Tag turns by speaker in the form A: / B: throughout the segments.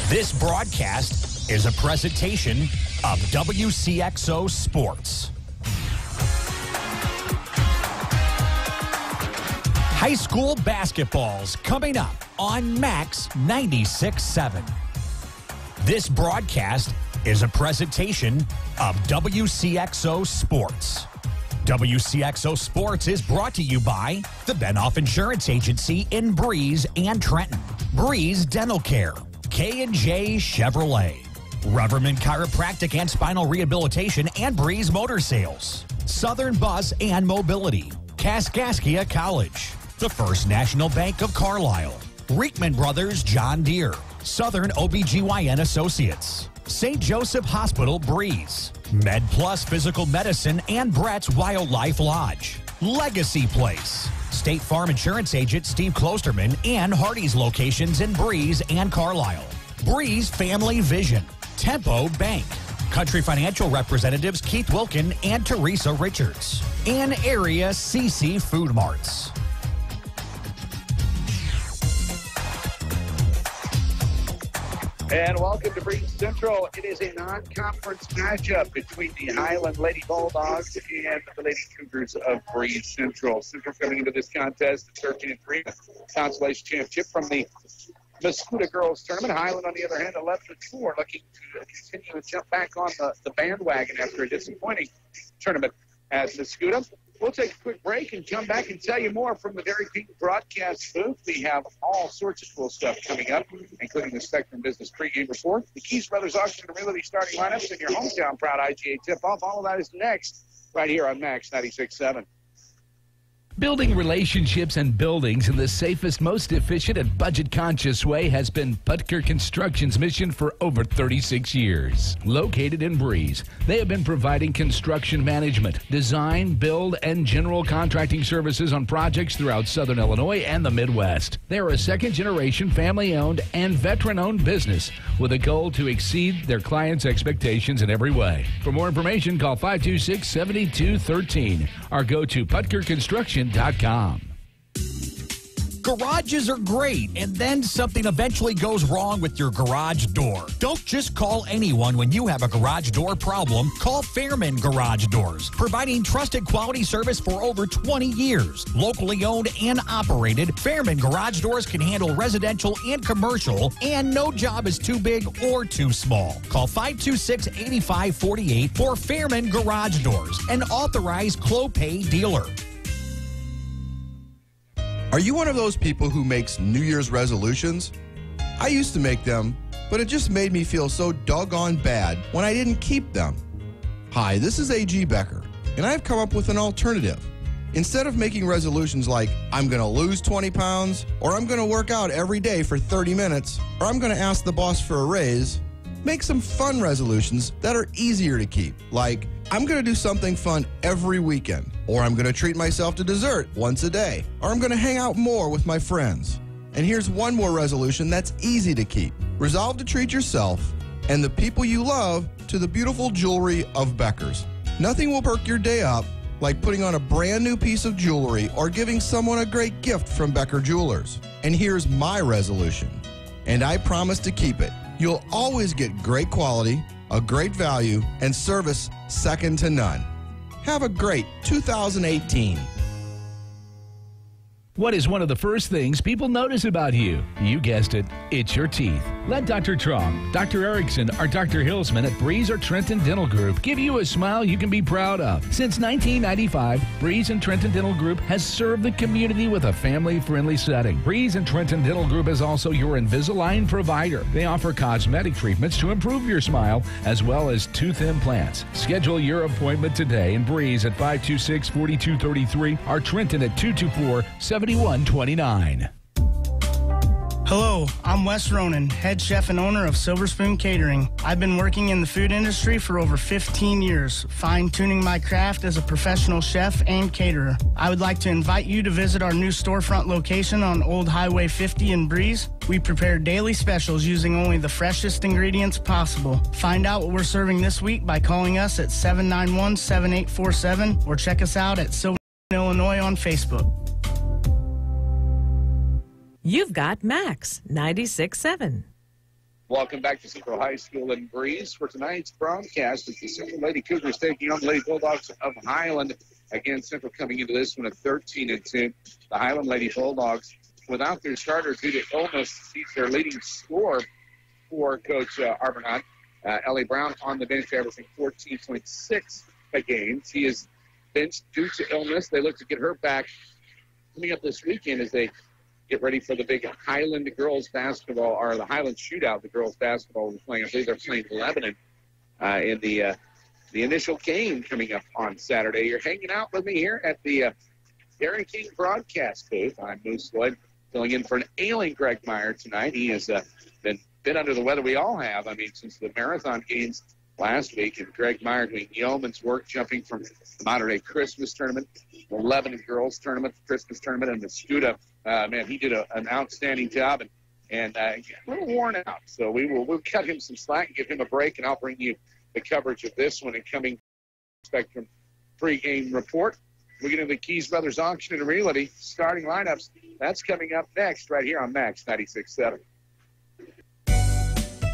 A: This broadcast is a presentation of Wcxo Sports. High school basketball's coming up on Max 96.7. This broadcast is a presentation of Wcxo Sports. Wcxo Sports is brought to you by the Benoff Insurance Agency in Breeze and Trenton, Breeze Dental Care, K&J Chevrolet, Reverman Chiropractic and Spinal Rehabilitation and Breeze Motor Sales, Southern Bus and Mobility, Kaskaskia College, the First National Bank of Carlisle, Reekman Brothers John Deere, Southern OBGYN Associates, St. Joseph Hospital Breeze, Med Plus Physical Medicine and Brett's Wildlife Lodge, Legacy Place, State Farm Insurance Agent Steve Klosterman and Hardy's locations in Breeze and Carlisle, Breeze Family Vision, Tempo Bank, Country Financial Representatives Keith Wilkin and Teresa Richards, and Area CC Food Marts.
B: And welcome to Breeze Central. It is a non-conference matchup between the Highland Lady Bulldogs and the Lady Cougars of Breeze Central. Central coming into this contest at 13-3, consolation championship from the Mascouda Girls Tournament. Highland, on the other hand, 11-4, looking to continue to jump back on the bandwagon after a disappointing tournament at Mascouda. We'll take a quick break and come back and tell you more from the Dairy Pink broadcast booth. We have all sorts of cool stuff coming up, including the Spectrum Business pregame report, the Keys Brothers Auction and Realty starting lineups, and your hometown proud IGA tip-off. All of that is next, right here on Max 96.7.
C: Building relationships and buildings in the safest, most efficient, and budget-conscious way has been Putker Construction's mission for over 36 years. Located in Breeze, they have been providing construction management, design, build, and general contracting services on projects throughout Southern Illinois and the Midwest. They are a second-generation, family-owned, and veteran-owned business with a goal to exceed their clients' expectations in every way. For more information, call 526-7213 or go to PutkerConstruction.com.
A: Garages are great, and then something eventually goes wrong with your garage door. Don't just call anyone when you have a garage door problem. Call Fairman Garage Doors, providing trusted quality service for over 20 years. Locally owned and operated, Fairman Garage Doors can handle residential and commercial, and no job is too big or too small. Call 526-8548 for Fairman Garage Doors, an authorized Clopay dealer.
D: Are you one of those people who makes New Year's resolutions? I used to make them, but it just made me feel so doggone bad when I didn't keep them. Hi, this is A.G. Becker, and I've come up with an alternative. Instead of making resolutions like, I'm going to lose 20 pounds, or I'm going to work out every day for 30 minutes, or I'm going to ask the boss for a raise, make some fun resolutions that are easier to keep, like, I'm going to do something fun every weekend, or I'm going to treat myself to dessert once a day, or I'm going to hang out more with my friends. And here's one more resolution that's easy to keep. Resolve to treat yourself and the people you love to the beautiful jewelry of Becker's. Nothing will perk your day up like putting on a brand new piece of jewelry or giving someone a great gift from Becker Jewelers. And here's my resolution, and I promise to keep it. You'll always get great quality, a great value, and service second to none. Have a great 2018.
C: What is one of the first things people notice about you? You guessed it, it's your teeth. Let Dr. Trong, Dr. Erickson, or Dr. Hilsman at Breeze or Trenton Dental Group give you a smile you can be proud of. Since 1995, Breeze and Trenton Dental Group has served the community with a family-friendly setting. Breeze and Trenton Dental Group is also your Invisalign provider. They offer cosmetic treatments to improve your smile, as well as tooth implants. Schedule your appointment today in Breeze at 526-4233 or Trenton at 224-7129.
E: Hello, I'm Wes Ronan, head chef and owner of Silver Spoon Catering. I've been working in the food industry for over 15 years, fine-tuning my craft as a professional chef and caterer. I would like to invite you to visit our new storefront location on Old Highway 50 in Breeze. We prepare daily specials using only the freshest ingredients possible. Find out what we're serving this week by calling us at 791-7847 or check us out at Silver Illinois on Facebook.
F: You've got Max 96.7.
B: Welcome back to Central High School in Breeze for tonight's broadcast. It's the Central Lady Cougars taking on the Lady Bulldogs of Highland. Again, Central coming into this one at 13-2. The Highland Lady Bulldogs, without their starter due to illness, sees their leading scorer for Coach Arbonot. Ellie Brown on the bench, averaging 14.6 a game. She is benched due to illness. They look to get her back coming up this weekend as they get ready for the big Highland girls basketball, or the Highland shootout, the girls basketball we're playing. I believe they're playing Lebanon in the initial game coming up on Saturday. You're hanging out with me here at the Dairy King broadcast booth. I'm Moose Lloyd, filling in for an ailing Greg Meyer tonight. He has been under the weather. We all have. I mean, since the marathon games last week, and Greg Meyer doing yeoman's work, jumping from the Modern Day Christmas tournament, the Lebanon girls tournament, the Christmas tournament, and the Scuda. Man, he did an outstanding job and a little worn out. So we'll cut him some slack and give him a break, and I'll bring you the coverage of this one and coming Spectrum pregame report. We get into the Keys Brothers Auction and Realty starting lineups. That's coming up next right here on Max 96.7.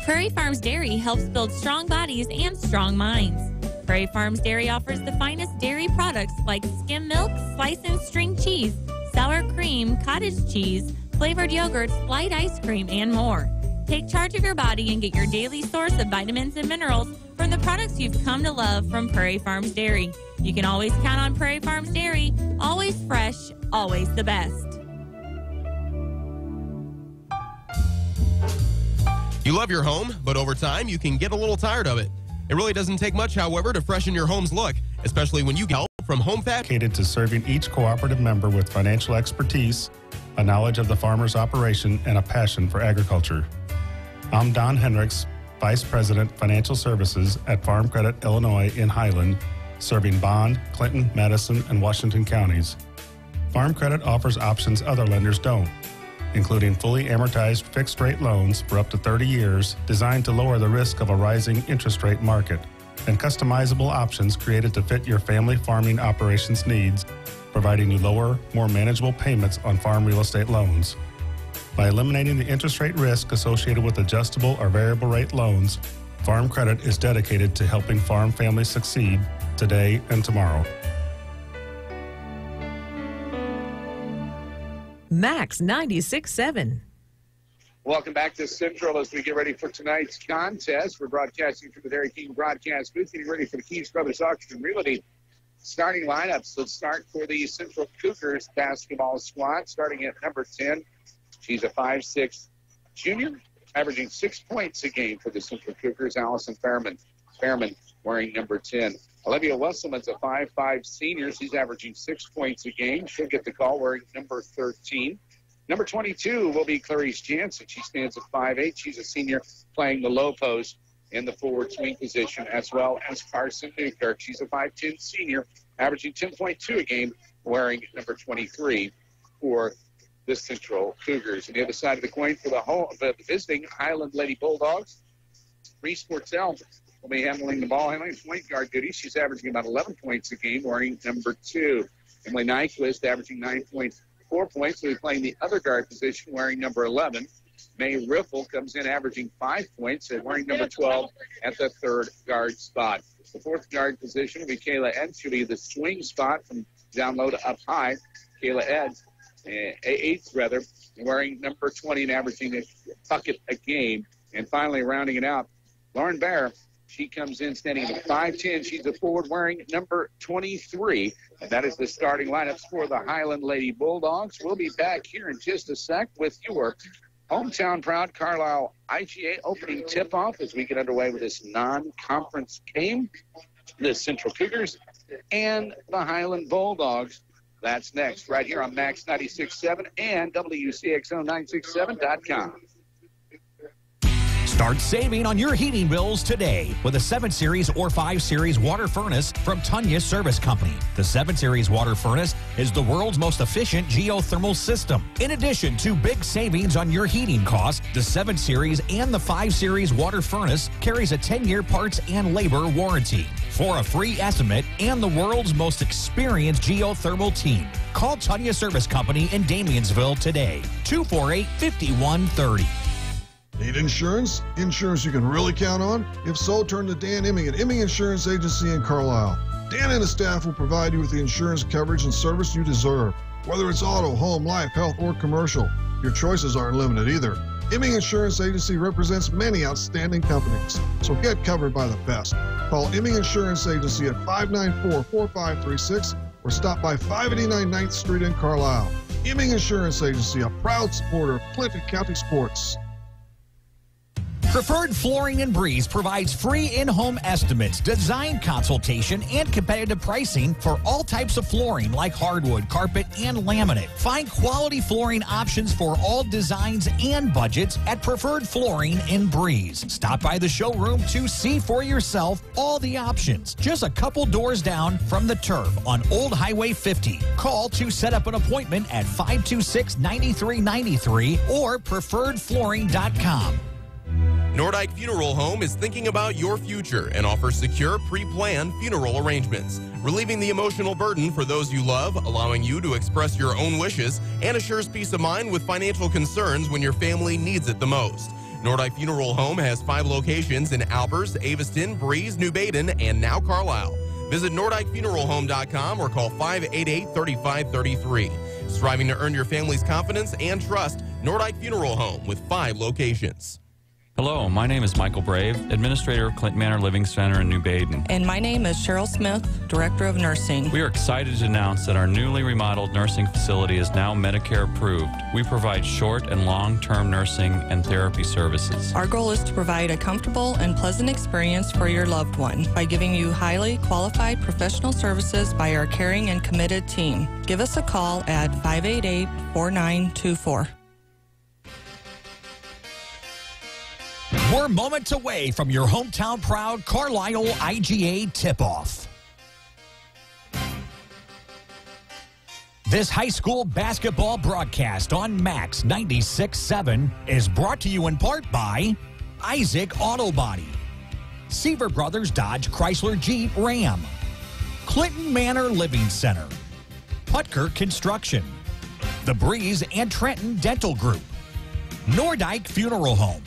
F: Prairie Farms Dairy helps build strong bodies and strong minds. Prairie Farms Dairy offers the finest dairy products like skim milk, slice and string cheese, sour cream, cottage cheese, flavored yogurts, light ice cream, and more. Take charge of your body and get your daily source of vitamins and minerals from the products you've come to love from Prairie Farms Dairy. You can always count on Prairie Farms Dairy, always fresh, always the best.
G: You love your home, but over time, you can get a little tired of it. It really doesn't take much, however, to freshen your home's look, especially when you get help from HomeFact.
H: Dedicated to serving each cooperative member with financial expertise, a knowledge of the farmer's operation, and a passion for agriculture. I'm Don Hendricks, Vice President, Financial Services at Farm Credit Illinois in Highland, serving Bond, Clinton, Madison, and Washington counties. Farm Credit offers options other lenders don't, including fully amortized fixed-rate loans for up to 30 years designed to lower the risk of a rising interest rate market, and customizable options created to fit your family farming operations needs, providing you lower, more manageable payments on farm real estate loans. By eliminating the interest rate risk associated with adjustable or variable rate loans, Farm Credit is dedicated to helping farm families succeed today and tomorrow.
I: Max 96.7.
B: Welcome back to Central as we get ready for tonight's contest. We're broadcasting from the Dairy King broadcast booth, getting ready for the Keys Brothers Auction and Realty starting lineups. Let's start for the Central Cougars basketball squad, starting at number 10. She's a 5'6" junior, averaging 6 points a game for the Central Cougars. Allison Fairman wearing number 10. Olivia Wesselman's a 5'5" senior. She's averaging 6 points a game. She'll get the call wearing number 13. Number 22 will be Clarice Jansen. She stands at 5'8". She's a senior playing the low post in the forward swing position, as well as Carson Newkirk. She's a 5'10" senior, averaging 10.2 a game, wearing number 23 for the Central Cougars. On the other side of the coin for the visiting Highland Lady Bulldogs, Reese Portell will be handling the ball handling point guard duties. She's averaging about 11 points a game, wearing number 2. Emily Nyquist averaging 9.4 points, will be playing the other guard position, wearing number 11. May Riffle comes in averaging 5 points and wearing number 12 at the third guard spot. The fourth guard position will be Kayla Ed. She'll be the swing spot from down low to up high. Kayla Ed, eighth rather, wearing number 20 and averaging a bucket a game. And finally, rounding it out, Lauren Bear. She comes in standing at 5'10". She's a forward wearing number 23. And that is the starting lineups for the Highland Lady Bulldogs. We'll be back here in just a sec with your hometown proud Carlisle IGA opening tip-off as we get underway with this non-conference game. The Central Cougars and the Highland Bulldogs. That's next right here on Max 96.7 and Wcxo967.com.
A: Start saving on your heating bills today with a 7 Series or 5 Series water furnace from Tunya Service Company. The 7 Series water furnace is the world's most efficient geothermal system. In addition to big savings on your heating costs, the 7 Series and the 5 Series water furnace carries a 10-year parts and labor warranty. For a free estimate and the world's most experienced geothermal team, call Tunya Service Company in Damiansville today, 248-5130.
J: Need insurance? Insurance you can really count on? If so, turn to Dan Imming at Imming Insurance Agency in Carlisle. Dan and his staff will provide you with the insurance coverage and service you deserve. Whether it's auto, home, life, health, or commercial, your choices aren't limited either. Imming Insurance Agency represents many outstanding companies, so get covered by the best. Call Imming Insurance Agency at 594-4536 or stop by 589 9th Street in Carlisle. Imming Insurance Agency, a proud supporter of Clinton County sports.
A: Preferred Flooring and Breeze provides free in-home estimates, design consultation, and competitive pricing for all types of flooring like hardwood, carpet, and laminate. Find quality flooring options for all designs and budgets at Preferred Flooring and Breeze. Stop by the showroom to see for yourself all the options. Just a couple doors down from the Turf on Old Highway 50. Call to set up an appointment at 526-9393 or preferredflooring.com.
G: Nordyke Funeral Home is thinking about your future and offers secure, pre-planned funeral arrangements, relieving the emotional burden for those you love, allowing you to express your own wishes, and assures peace of mind with financial concerns when your family needs it the most. Nordyke Funeral Home has 5 locations in Albers, Aveston, Breeze, New Baden, and now Carlisle. Visit NordikeFuneralHome.com or call 588-3533. Striving to earn your family's confidence and trust, Nordyke Funeral Home with 5 locations.
K: Hello, my name is Michael Brave, Administrator of Clinton Manor Living Center in New Baden.
L: And my name is Cheryl Smith, Director of Nursing.
K: We are excited to announce that our newly remodeled nursing facility is now Medicare approved. We provide short and long-term nursing and therapy services.
L: Our goal is to provide a comfortable and pleasant experience for your loved one by giving you highly qualified professional services by our caring and committed team. Give us a call at 588-4924.
A: We're moments away from your hometown proud Carlisle IGA tip-off. This high school basketball broadcast on Max 96.7 is brought to you in part by Isaac Auto Body, Seaver Brothers Dodge Chrysler Jeep Ram, Clinton Manor Living Center, Putker Construction, The Breeze and Trenton Dental Group, Nordyke Funeral Home,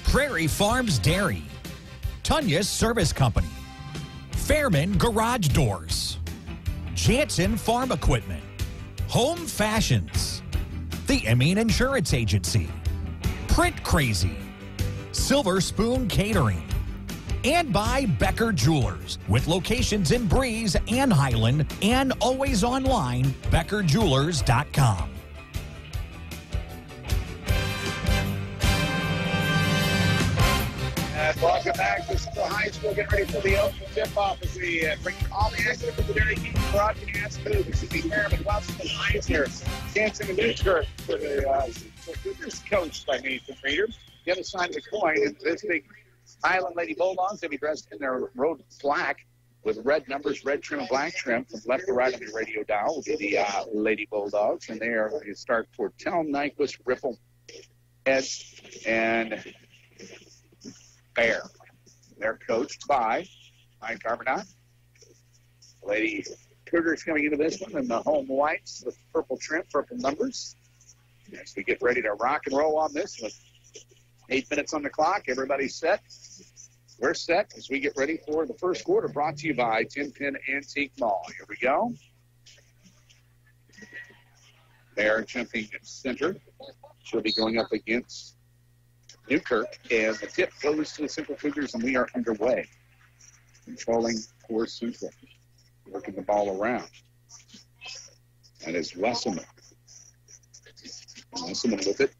A: Prairie Farms Dairy, Tunya's Service Company, Fairman Garage Doors, Jansen Farm Equipment, Home Fashions, the Imming Insurance Agency, Print Crazy, Silver Spoon Catering, and by Becker Jewelers, with locations in Breeze and Highland, and always online, beckerjewelers.com.
B: Welcome back. This is the high school. Get ready for the open tip-off as we bring all the action to the Dairy King broadcast booth. This is the Merriman Watson Pioneer. Dancing the Newkirk for the Cougars, coached by Nathan Reeder. The other side of the coin is this big Highland Lady Bulldogs. They'll be dressed in their road black with red numbers, red trim and black trim. From left to right on your radio dial will be the Lady Bulldogs. And they are going to start for Tell, Nyquist, Ripple, Edge, and Bear. They're coached by Mike Carbonat. Lady Cougars coming into this one in the home whites with purple trim, purple numbers. As we get ready to rock and roll on this with 8 minutes on the clock, everybody's set. We're set as we get ready for the first quarter, brought to you by Tin Pin Antique Mall. Here we go. Bear jumping center. She'll be going up against Newkirk, and the tip goes to the Central Cougars, and we are underway. Controlling for Central. Working the ball around. That is Wesselman. Wesselman with it.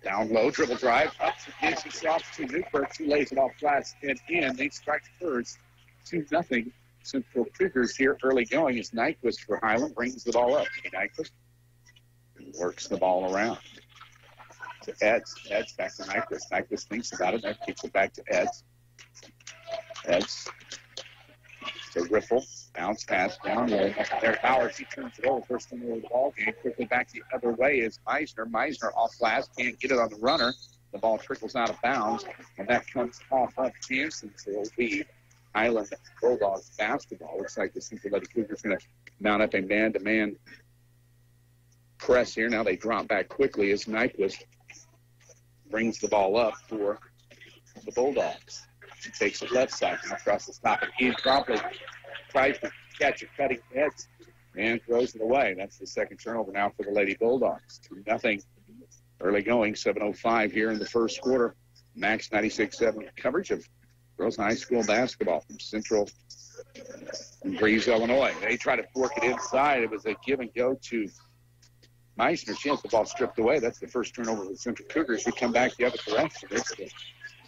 B: Down low, dribble drive. Up against the off to Newkirk. She lays it off flats and in. They strike first. 2-0. Central Cougars here early going as Nyquist for Highland brings the ball up. Nyquist works the ball around. To Eds. Eds back to Nyquist. Nyquist thinks about it. That kicks it back to Eds. Eds to Ripple. Bounce pass down low. There, Bowers. He turns it over. First one over the ball game. Quickly back the other way is Meisner. Meisner off glass. Can't get it on the runner. The ball trickles out of bounds. And that comes off Hanson. So it'll be Highland Bulldogs basketball. Looks like the Central Lady Cougars going to mount up a man-to-man press here. Now they drop back quickly as Nyquist brings the ball up for the Bulldogs. She takes it left side and across the top of the promptly tries to catch a cutting edge and throws it away. That's the second turnover now for the Lady Bulldogs. 2-0 early going, 7:05 here in the first quarter. Max 96.7 coverage of girls high school basketball from Central and Breeze, Illinois. They try to fork it inside. It was a give and go to Meissner. She has the ball stripped away. That's the first turnover of the Central Cougars. We come back the other direction. It's the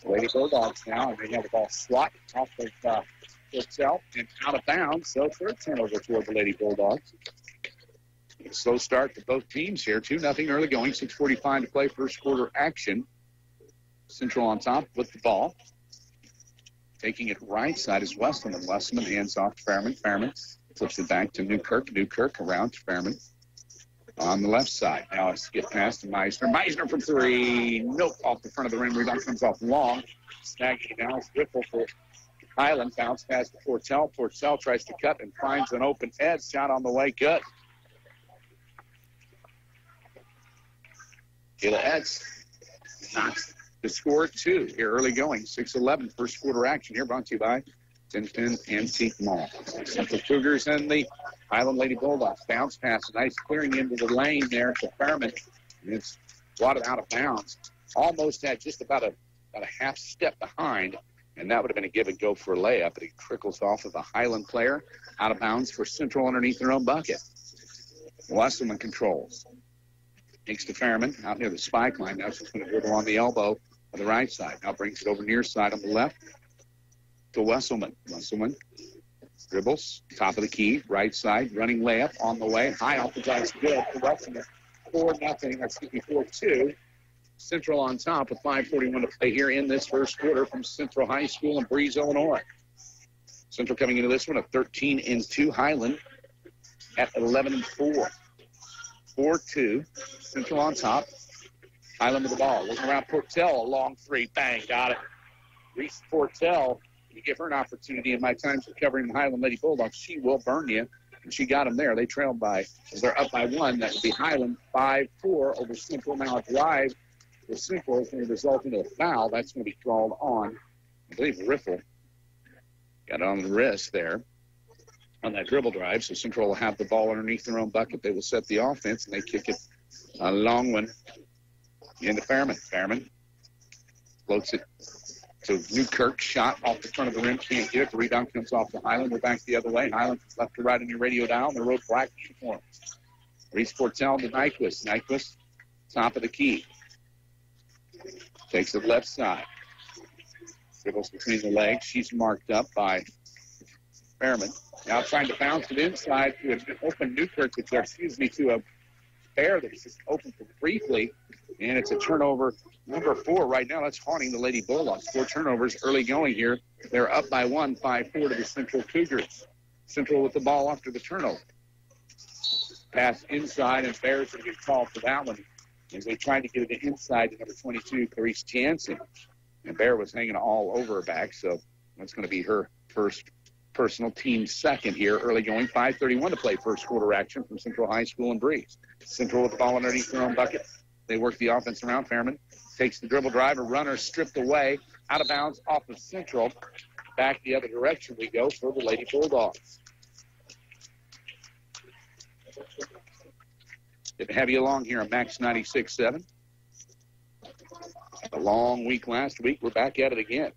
B: Lady Bulldogs now, and they have the ball swatted off of itself and out of bounds. So third turnover toward the Lady Bulldogs. A slow start for both teams here. 2-0 early going, 6:45 to play, first quarter action. Central on top with the ball. Taking it right side is Wesselman. Wesselman hands off to Fairman. Fairman flips it back to Newkirk. Newkirk around to Fairman on the left side. Now it's get past to Meissner. Meissner from three. Nope, off the front of the rim. Rebound comes off long. Snagging it now is Whipple for Highland. Bounce pass to Portell. Portell tries to cut and finds an open edge. Shot on the way. Good. Kayla Etz knocks the score 2 here early going. 6:11 first quarter action here, brought to you by Tintin Antique Mall. Central Cougars and the Highland Lady Bulldogs. Bounce pass, nice clearing into the lane there to Fairman. And it's wadded out of bounds. Almost had just about a half step behind, and that would have been a give and go for a layup, but it trickles off of a Highland player out of bounds for Central underneath their own bucket. Wasserman controls. Takes to Fairman out near the spike line. Now she's going to dribble on the elbow on the right side. Now brings it over near side on the left to Wesselman. Wesselman dribbles, top of the key, right side, running layup on the way. High off the glass, good for Wesselman. 4-2. Central on top with 5:41 to play here in this first quarter from Central High School in Breeze, Illinois. Central coming into this one at 13-2. Highland at 11-4. 4-2. Central on top. Highland with the ball. Looking around Portell. A long three. Bang. Got it. Reese Portell. You give her an opportunity in my times of covering the Highland Lady Bulldogs, she will burn you. And she got them there. They trailed by, they're up by 1. That would be Highland 5-4 over Central. Now a drive for Central is going to result in a foul. That's going to be called on, I believe, Riffle. Got it on the wrist there on that dribble drive. So Central will have the ball underneath their own bucket. They will set the offense, and they kick it a long one into Fairman. Fairman floats it to Newkirk. Shot off the front of the rim. Can't get it. The rebound comes off to Highland. We're back the other way. Highland left to right on your radio dial. The road black uniform. Reese Portell to Nyquist. Nyquist, top of the key. Takes it left side. Dribbles between the legs. She's marked up by Fairman. Now trying to bounce it inside to an open Newkirk, to a Bear that was just open for briefly. And it's a turnover number 4 right now. That's haunting the Lady Bulldogs. 4 turnovers early going here. They're up by 1, 5-4 to the Central Cougars. Central with the ball after the turnover. Pass inside, and Bears going to get called for that one as they tried to get it inside to number 22, Clarice Jansen. And Bear was hanging all over her back, so that's going to be her first personal, team second here early going. 5:31 to play first quarter action from Central High School and Breeze. Central with the ball underneath their own bucket. They work the offense around. Fairman takes the dribble drive. A runner stripped away, out of bounds off of Central. Back the other direction we go for the Lady Bulldogs. Good to have you along here on Max 96.7. A long week last week. We're back at it again.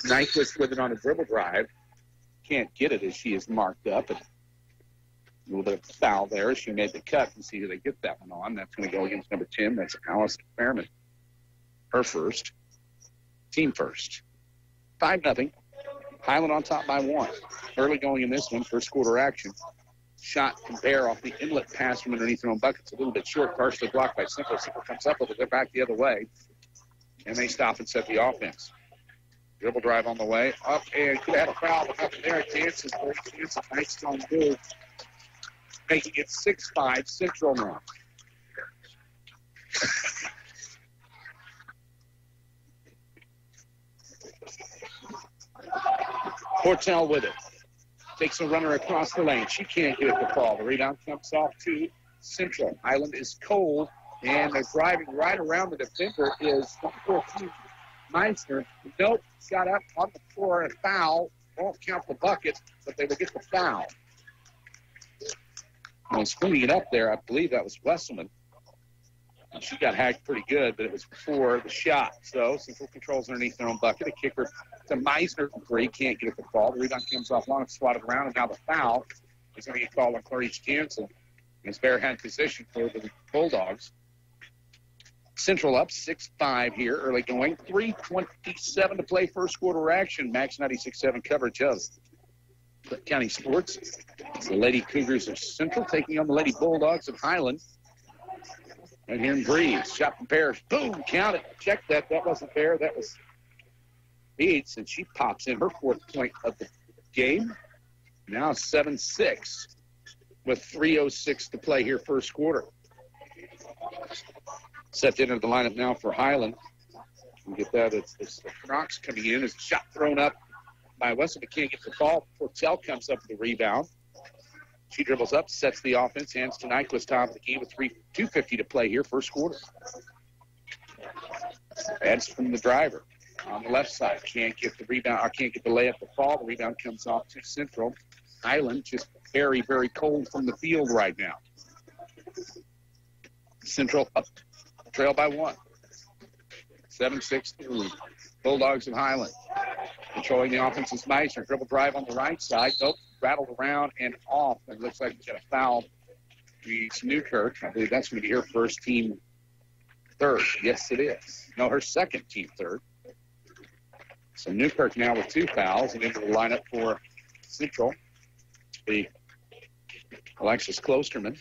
B: Nyquist with it on a dribble drive. Can't get it as she is marked up. And a little bit of foul there. She made the cut, and see who they get that one on. That's going to go against number 10. That's Allison Fairman. Her first. Team first. 5-0. Highland on top by 1. Early going in this one, first quarter action. Shot from Bear off the inlet pass from underneath their own bucket. It's a little bit short, partially blocked by Central. Central comes up with it. They're back the other way. And they stop and set the offense. Dribble drive on the way. Up, and could have had a foul, but nothing there. Jansen, nice strong move. Making it 6-5 Central now. Portell with it. Takes a runner across the lane. She can't get it to fall. The rebound comes off to Central. Highland is cold, and they're driving right around the defender is 14, Meissner. Nope, got up on the floor and foul. Won't count the bucket, but they will get the foul. And spinning it up there, I believe that was Wesselman. And she got hacked pretty good, but it was before the shot. So Central controls underneath their own bucket. A kicker to Meissner from 3. Can't get it to fall. The rebound comes off long, swatted around, and now the foul is going to get called on Clarice Jansen. It's bare hand position for the Bulldogs. Central up 6-5 here, early going. 3:27 to play, first quarter action. Max 96.7 coverage of County Sports. The Lady Cougars of Central taking on the Lady Bulldogs of Highland. Right here in Breeze. Shot from Parrish. Boom, count it. Check that. That wasn't fair. That was Beats, and she pops in her 4th point of the game. Now 7-6 with 3:06 to play here, first quarter. Set to enter the lineup now for Highland. We get that. It's the Crocs coming in. There's a shot thrown up by Wesson, but can't get the ball. Portell comes up with the rebound. She dribbles up, sets the offense, hands to Nyquist, top of the key with 2:50 to play here, first quarter. Adds from the driver on the left side. Can't get the rebound, or can't get the layup to fall. The rebound comes off to Central. Highland just very, very cold from the field right now. Central up, trail by 1. 7-6 Bulldogs of Highland. Controlling the offense is Meissner. Dribble drive on the right side. Nope. Rattled around and off. It looks like he's got a foul. It's Newkirk. I believe that's going to be her first team third. Yes, it is. No, her second team third. So Newkirk now with 2 fouls and into the lineup for Central. The Alexis Klosterman.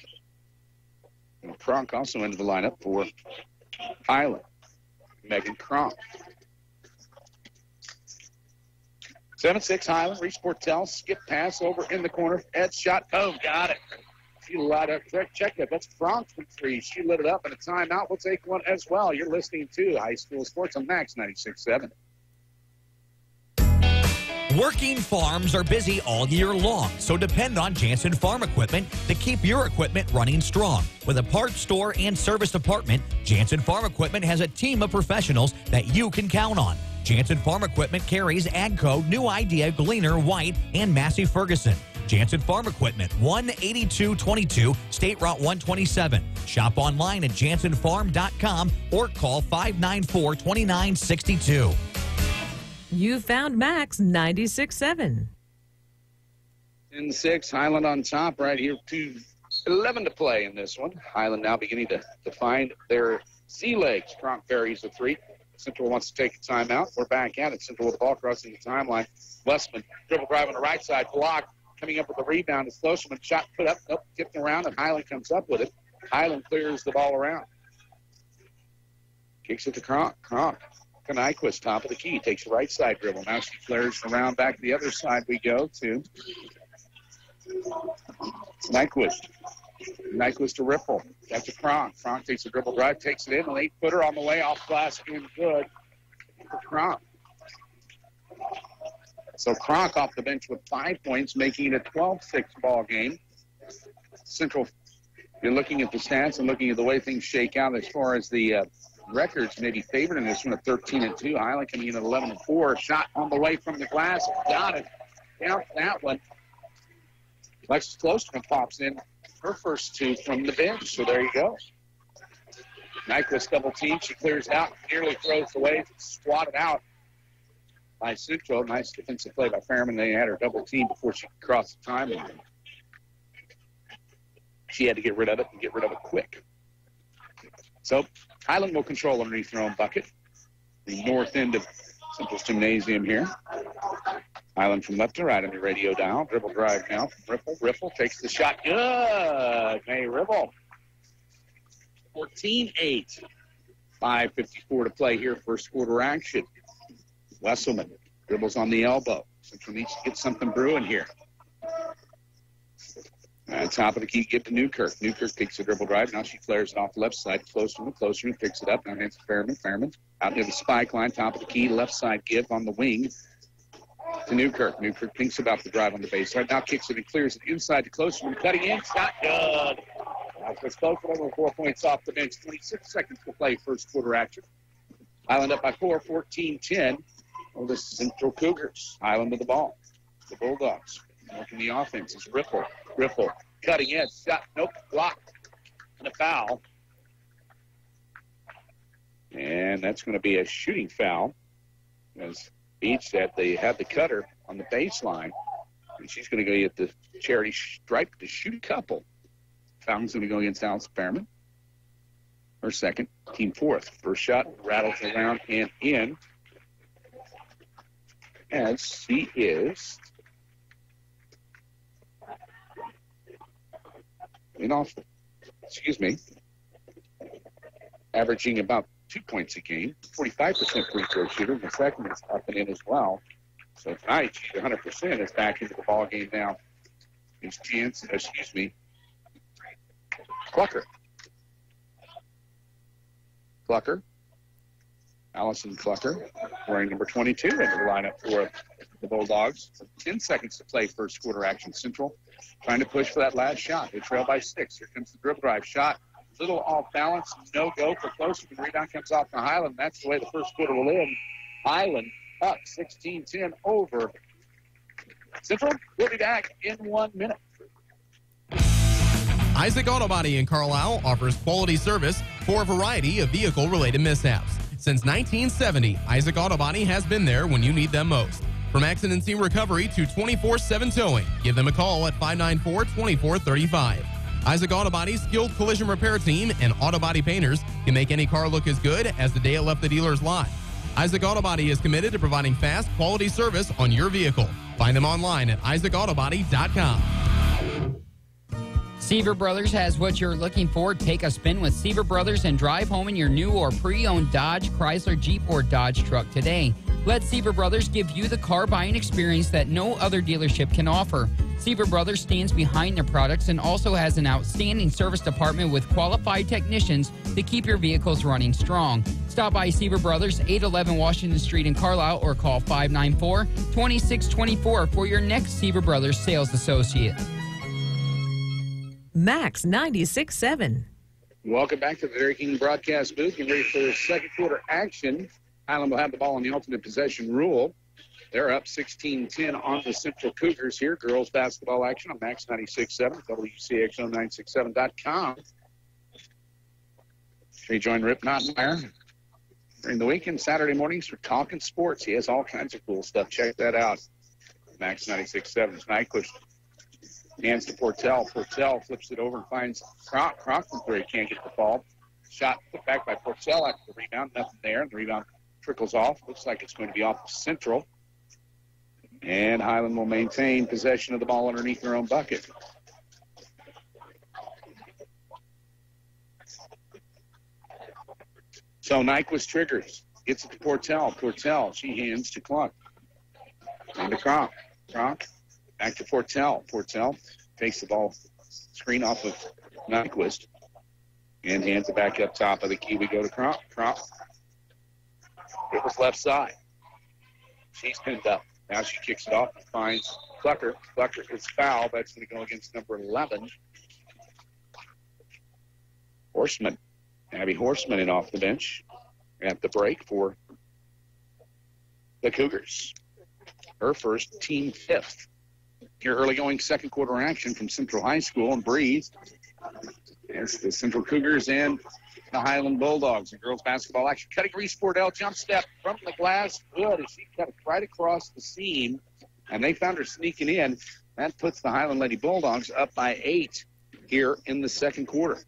B: And Kronk also into the lineup for Highland. Megan Kronk. 7-6 Highland. Reach Portell. Skip pass over in the corner. Ed shot. Oh, got it. She lit up. Check that. That's Kronk from 3. She lit it up in a timeout. We'll take one as well. You're listening to High School Sports on Max 96.7.
A: Working farms are busy all year long, so depend on Jansen Farm Equipment to keep your equipment running strong. With a parts store and service department, Jansen Farm Equipment has a team of professionals that you can count on. Jansen Farm Equipment carries AGCO, New Idea, Gleaner, White, and Massey Ferguson. Jansen Farm Equipment, 18222 State Route 127. Shop online at jansenfarm.com or call 594-2962.
I: You found Max 96.7.
B: 10-6, Highland on top right here. 2:11 to play in this one. Highland now beginning to find their sea legs. Kronk buries a 3. Central wants to take a timeout. We're back at it. Central with the ball crossing the timeline. Westman, dribble drive on the right side, block. Coming up with the rebound is Floshman. Shot put up, nope, tipped around, and Highland comes up with it. Highland clears the ball around. Kicks it to Kronk. Kronk. Nyquist, top of the key, takes the right side dribble. Now she flares around back to the other side. We go to Nyquist. Nyquist to Ripple. That's to Kronk. Kronk takes a dribble drive, takes it in. An 8-footer on the way off glass and good for Kronk. So Kronk off the bench with 5 points, making it a 12-6 ball game. Central, you're looking at the stats and looking at the way things shake out as far as the records maybe favored in this one at 13-2. Highland coming in at 11-4. Shot on the way from the glass. Got it. Count that one. Alexis Klosterman pops in her first 2 from the bench. So there you go. Nyquist double team. She clears out, nearly throws away, swatted out by Central. Nice defensive play by Fairman. They had her double team before she could cross the timeline. She had to get rid of it and get rid of it quick. So Highland will control underneath their own bucket. The north end of Central's Gymnasium here. Highland from left to right on the radio dial. Dribble drive now from Ripple. Ripple takes the shot. Good. May Ripple. 14-8. 5:54 to play here. First quarter action. Wesselman dribbles on the elbow. Central needs to get something brewing here. Top of the key, get to Newkirk. Newkirk takes a dribble drive. Now she flares it off the left side. Closer picks it up. Now hands to Fairman. Fairman out near the spike line. Top of the key, left side give on the wing to Newkirk. Newkirk thinks about the drive on the baseline. Now kicks it and clears it inside to Closerman. Cutting in. Shot good. Let's go for over 4 points off the bench. 26 seconds to play, first quarter action. Highland up by 4, 14-10. The Central Cougars. Highland with the ball. The Bulldogs working the offense is Riffle, cutting edge, shot, nope, blocked, and a foul. And that's going to be a shooting foul. As Beach said, they had the cutter on the baseline, and she's going to go get the charity stripe to shoot a couple. Foul's going to go against Alice Behrman. Her second, team fourth. First shot rattles around and in. As she is averaging about 2 points a game, 45% free throw shooter. The second is up and in as well. So tonight, she's 100% is back into the ball game now. It's Clucker. Allison Clucker, wearing number 22 into the lineup for the Bulldogs. 10 seconds to play first quarter action. Central trying to push for that last shot. They trail by 6. Here comes the dribble drive shot. Little off balance, no go for Klosterman. Rebound comes off to Highland. That's the way the first quarter will end. Highland up 16-10 over Central. We'll be back in 1 minute.
G: Isaac Auto Body in Carlisle offers quality service for a variety of vehicle-related mishaps. Since 1970, Isaac Auto Body has been there when you need them most. From accident scene recovery to 24/7 towing, give them a call at 594-2435. Isaac Auto Body's skilled collision repair team and auto body painters can make any car look as good as the day it left the dealer's lot. Isaac Auto Body is committed to providing fast, quality service on your vehicle. Find them online at isaacautobody.com.
M: Seaver Brothers has what you're looking for. Take a spin with Seaver Brothers and drive home in your new or pre-owned Dodge, Chrysler, Jeep, or Dodge truck today. Let Seaver Brothers give you the car buying experience that no other dealership can offer. Seaver Brothers stands behind their products and also has an outstanding service department with qualified technicians to keep your vehicles running strong. Stop by Seaver Brothers, 811 Washington Street in Carlisle, or call 594-2624 for your next Seaver Brothers sales associate.
I: Max 96.7.
B: Welcome back to the Dairy King broadcast booth. Getting ready for second quarter action. Highland will have the ball on the alternate possession rule. They're up 16-10 on the Central Cougars here. Girls basketball action on Max 96.7, Wcxo967.com. We join Rip Nottenmeyer during the weekend, Saturday mornings for Talking Sports. He has all kinds of cool stuff. Check that out. Max 96.7. Nyquist hands to Portell. Portell flips it over and finds Kronk. Kronk from three. Can't get the ball. Shot put back by Portell after the rebound. Nothing there. The rebound trickles off. Looks like it's going to be off Central. And Highland will maintain possession of the ball underneath their own bucket. So Nyquist triggers. Gets it to Portell. Portell, she hands to Klunk. And to Kronk. Kronk, back to Portell. Portell takes the ball screen off of Nyquist and hands it back up top of the key. We go to Kronk. Kronk. It was left side. She's pinned up. Now she kicks it off and finds Clucker. Clucker is fouled. That's going to go against number 11. Horseman. Abby Horseman in off the bench at the break for the Cougars. Her first, team fifth. Here early going second quarter action from Central High School and Breeze. It's the Central Cougars and the Highland Bulldogs in girls basketball action. Cutting Reese Bordell, jump step from the glass. Good as she cut it right across the seam. And they found her sneaking in. That puts the Highland Lady Bulldogs up by 8 here in the second quarter.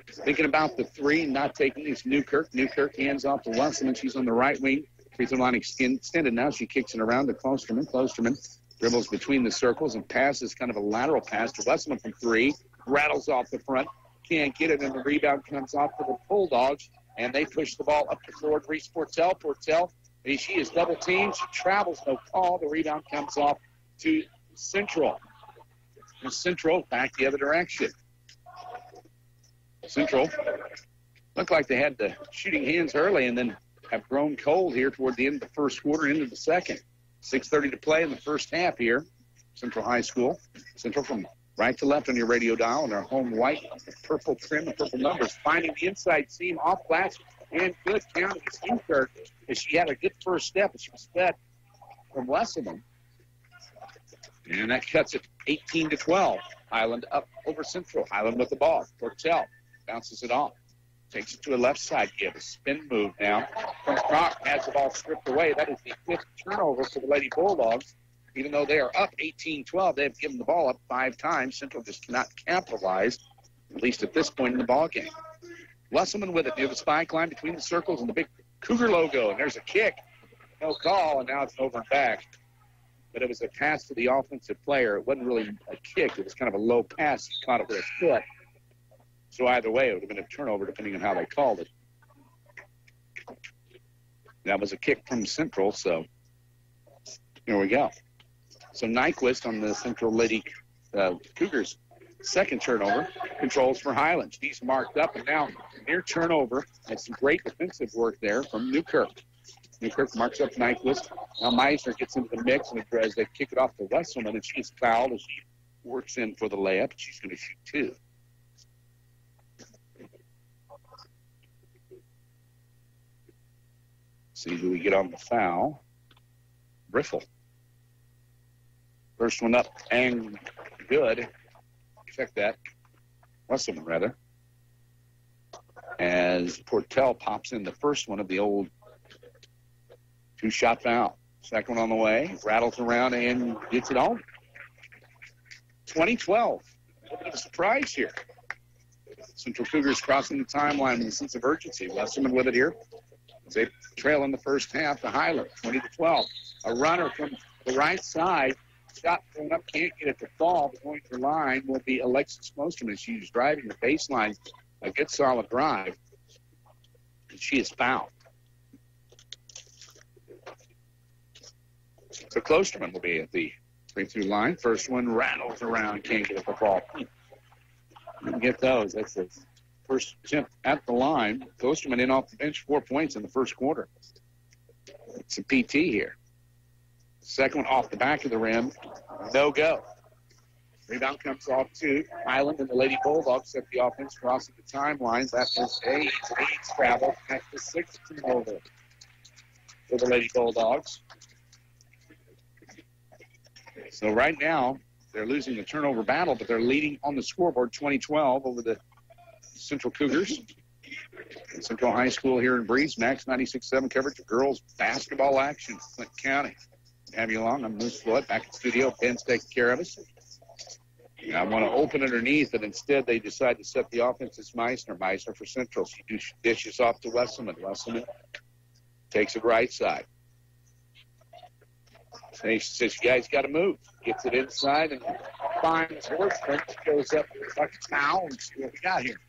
B: Thinking about the three, not taking these Newkirk. Newkirk hands off to Wesselman. She's on the right wing. Free throw line extended. Now she kicks it around to Klosterman. Klosterman dribbles between the circles and passes kind of a lateral pass to Wesselman from three. Rattles off the front. Can't get it, and the rebound comes off to the Bulldogs, and they push the ball up the floor to Reese Portell. Portell, she is double teamed. She travels, no call. The rebound comes off to Central. And Central back the other direction. Central looked like they had the shooting hands early and then have grown cold here toward the end of the first quarter, into the second. 6:30 to play in the first half here. Central High School. Central from right to left on your radio dial, and our home white, purple trim, and purple numbers. Finding the inside seam off glass, and good count to Newkirk as she had a good first step, and she was fed from Wesselman. And that cuts it 18-12. Highland up over Central. Highland with the ball. Portell bounces it off. Takes it to a left side. Give a spin move now. From Croc, has the ball stripped away. That is the 5th turnover for the Lady Bulldogs. Even though they are up 18-12, they have given the ball up 5 times. Central just cannot capitalize, at least at this point in the ball game. Wesselman with it near the spike line between the circles and the big Cougar logo. And there's a kick. No call, and now it's over and back. But it was a pass to the offensive player. It wasn't really a kick. It was kind of a low pass. He caught it with his foot. So either way, it would have been a turnover depending on how they called it. That was a kick from Central, so here we go. So Nyquist on the Central Lady Cougars' second turnover controls for Highland. She's marked up, and now near turnover. And some great defensive work there from Newkirk. Newkirk marks up Nyquist. Now Meisner gets into the mix, and as they kick it off to Wesselman, and she gets fouled as she works in for the layup. She's going to shoot 2. See who we get on the foul. Riffle. First one up and good. Check that. Wesselman, rather. As Portell pops in the first one of the old 2-shot foul. Second one on the way. Rattles around and gets it home. 2012. A bit of a surprise here. Central Cougars crossing the timeline with a sense of urgency. Wesselman with it here. They trail in the first half to Highland, 20-12. A runner from the right side. Shot going up, can't get it to fall. The point for line will be Alexis Mosterman. She's driving the baseline. A good solid drive. And she is fouled. So Klosterman will be at the free-throw line. First one rattles around, can't get it to fall. You can get those. That's the first attempt at the line. Klosterman in off the bench, 4 points in the first quarter. It's a PT here. Second one off the back of the rim. No go. Rebound comes off to Highland, and the Lady Bulldogs set the offense crossing the timeline. That was Aids travel. That's the 6th turnover for the Lady Bulldogs. So right now, they're losing the turnover battle, but they're leading on the scoreboard 2012 over the Central Cougars. Central High School here in Breeze. Max 96.7 coverage of girls basketball action. Clinton County. Have you along. I'm Moose Floyd back in studio. Ben's taking care of us. And I want to open underneath, but instead they decide to set the offense as Meisner. Meisner for Central. She dishes off to Wesselman. Wesselman takes it right side. She says, you guys got to move. Gets it inside and finds Horstman. Goes up like a towel and see what we got here.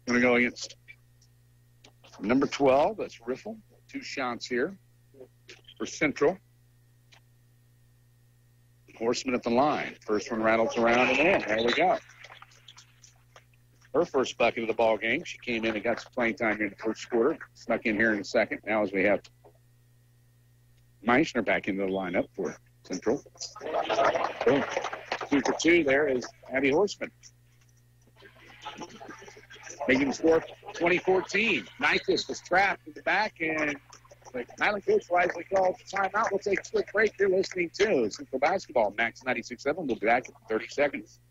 B: Going to go against number 12. That's Riffle. 2 shots here for Central. Horseman at the line. First one rattles around and in. There we go. Her first bucket of the ball game. She came in and got some playing time here in the first quarter. Snuck in here in a second. Now as we have Meisner back into the lineup for Central. Boom. 2 for 2 there is Abby Horseman. Making the score 2014. Nyquist was trapped in the back, and the Highland coach wisely called timeout. We'll take a quick break. You're listening to Central Basketball. Max 96.7. We'll be back in 30 seconds.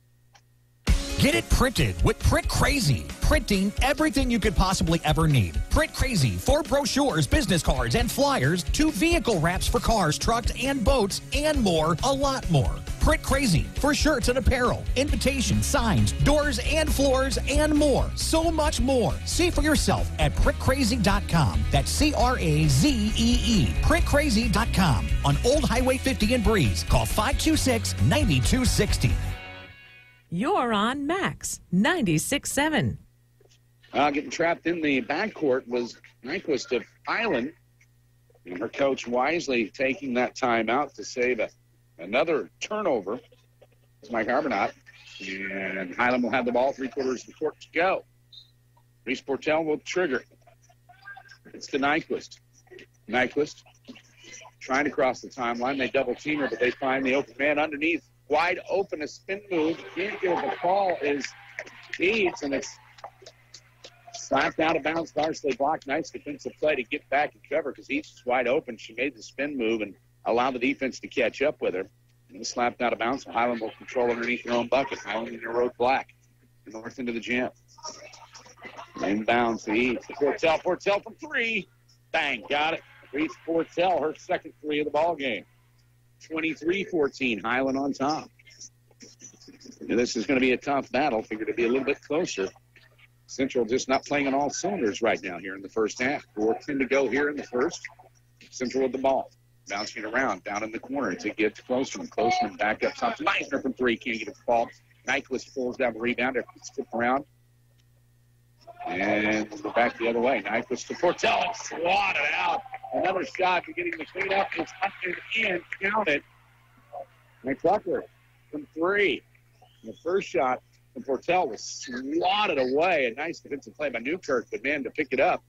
A: Get it printed with Print Crazy. Printing everything you could possibly ever need. Print Crazy for brochures, business cards, and flyers to vehicle wraps for cars, trucks, and boats, and more, a lot more. Print Crazy for shirts and apparel, invitations, signs, doors and floors, and more. So much more. See for yourself at printcrazy.com. That's CRAZEE. Printcrazy.com on Old Highway 50 in Breeze. Call 526-9260.
I: You're on Max 96.7.
B: Getting trapped in the backcourt was Nyquist of Highland. And her coach wisely taking that time out to save another turnover. It's Mike Arbonot. And Highland will have the ball 3/4 of the court to go. Reese Portell will trigger. It's to Nyquist. Nyquist trying to cross the timeline. They double team her, but they find the open man underneath wide open, a spin move. Can't get it. The ball is Eads, and it's slapped out of bounds. Darsley blocked. Nice defensive play to get back and cover because Eads is wide open. She made the spin move and allowed the defense to catch up with her. And was slapped out of bounds. So Highland will control underneath their own bucket. Highland in their road black. North into the gym. Inbounds to Eads. Portell from three. Bang, got it. Reese Portell, her second three of the ball game. 23-14, Highland on top. Now, this is going to be a tough battle. Figured it'd be a little bit closer. Central just not playing on all cylinders right now here in the first half. 4:10 to go here in the first. Central with the ball. Bouncing it around down in the corner to get to Closterman. Closterman back up top. Meisner from three. Can't get it to fall. Nyquist pulls down the rebound after it's flipped around. And we're back the other way. Nyquist to Portell and swatted out. Another shot to getting the clean up. It's up and in. Counted. McClucker from three. The first shot from Portell was swatted away. A nice defensive play by Newkirk, but man, to pick it up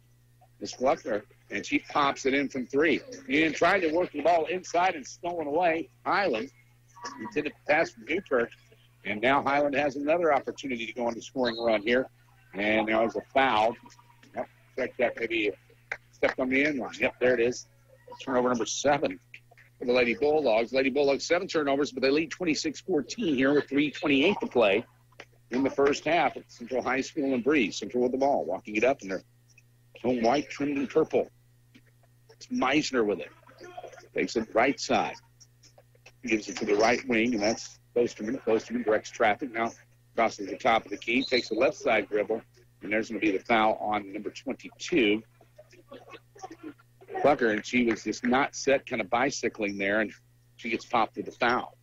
B: is Clucker, and she pops it in from three. And tried to work the ball inside and stolen away. Highland intended to pass from Newkirk, and now Highland has another opportunity to go on the scoring run here. And now there's a foul. Yep, check that, maybe stepped on the end line. Yep, there it is. Turnover number 7 for the Lady Bulldogs. Lady Bulldogs 7 turnovers, but they lead 26-14 here with 3:28 to play in the first half at Central High School and Breeze. Central with the ball, walking it up in their home white trimmed in purple. It's Meisner with it. Takes it right side. Gives it to the right wing, and that's Closterman. Closterman directs traffic. Now crosses the top of the key, takes a left side dribble, and there's going to be the foul on number 22. Clucker, and she was just not set, kind of bicycling there, and she gets popped with the foul.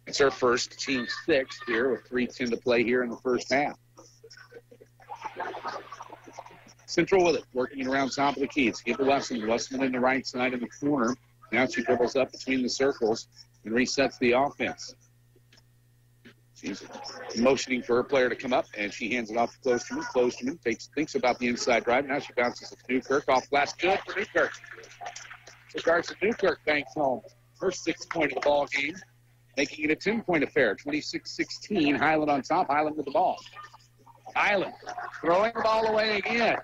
B: It's her first, team 6 here with 3:10 to play here in the first half. Central with it, working it around top of the key. It's give to Wesson. Wesson in the right side in the corner. Now she dribbles up between the circles and resets the offense. She's motioning for her player to come up, and she hands it off to Closterman. Closterman thinks about the inside drive. Now she bounces it to Newkirk. Off glass, good for Newkirk. So Garza Newkirk banks home her 6th point of the ball game, making it a 10-point affair. 26-16, Highland on top. Highland with the ball. Highland throwing the ball away again.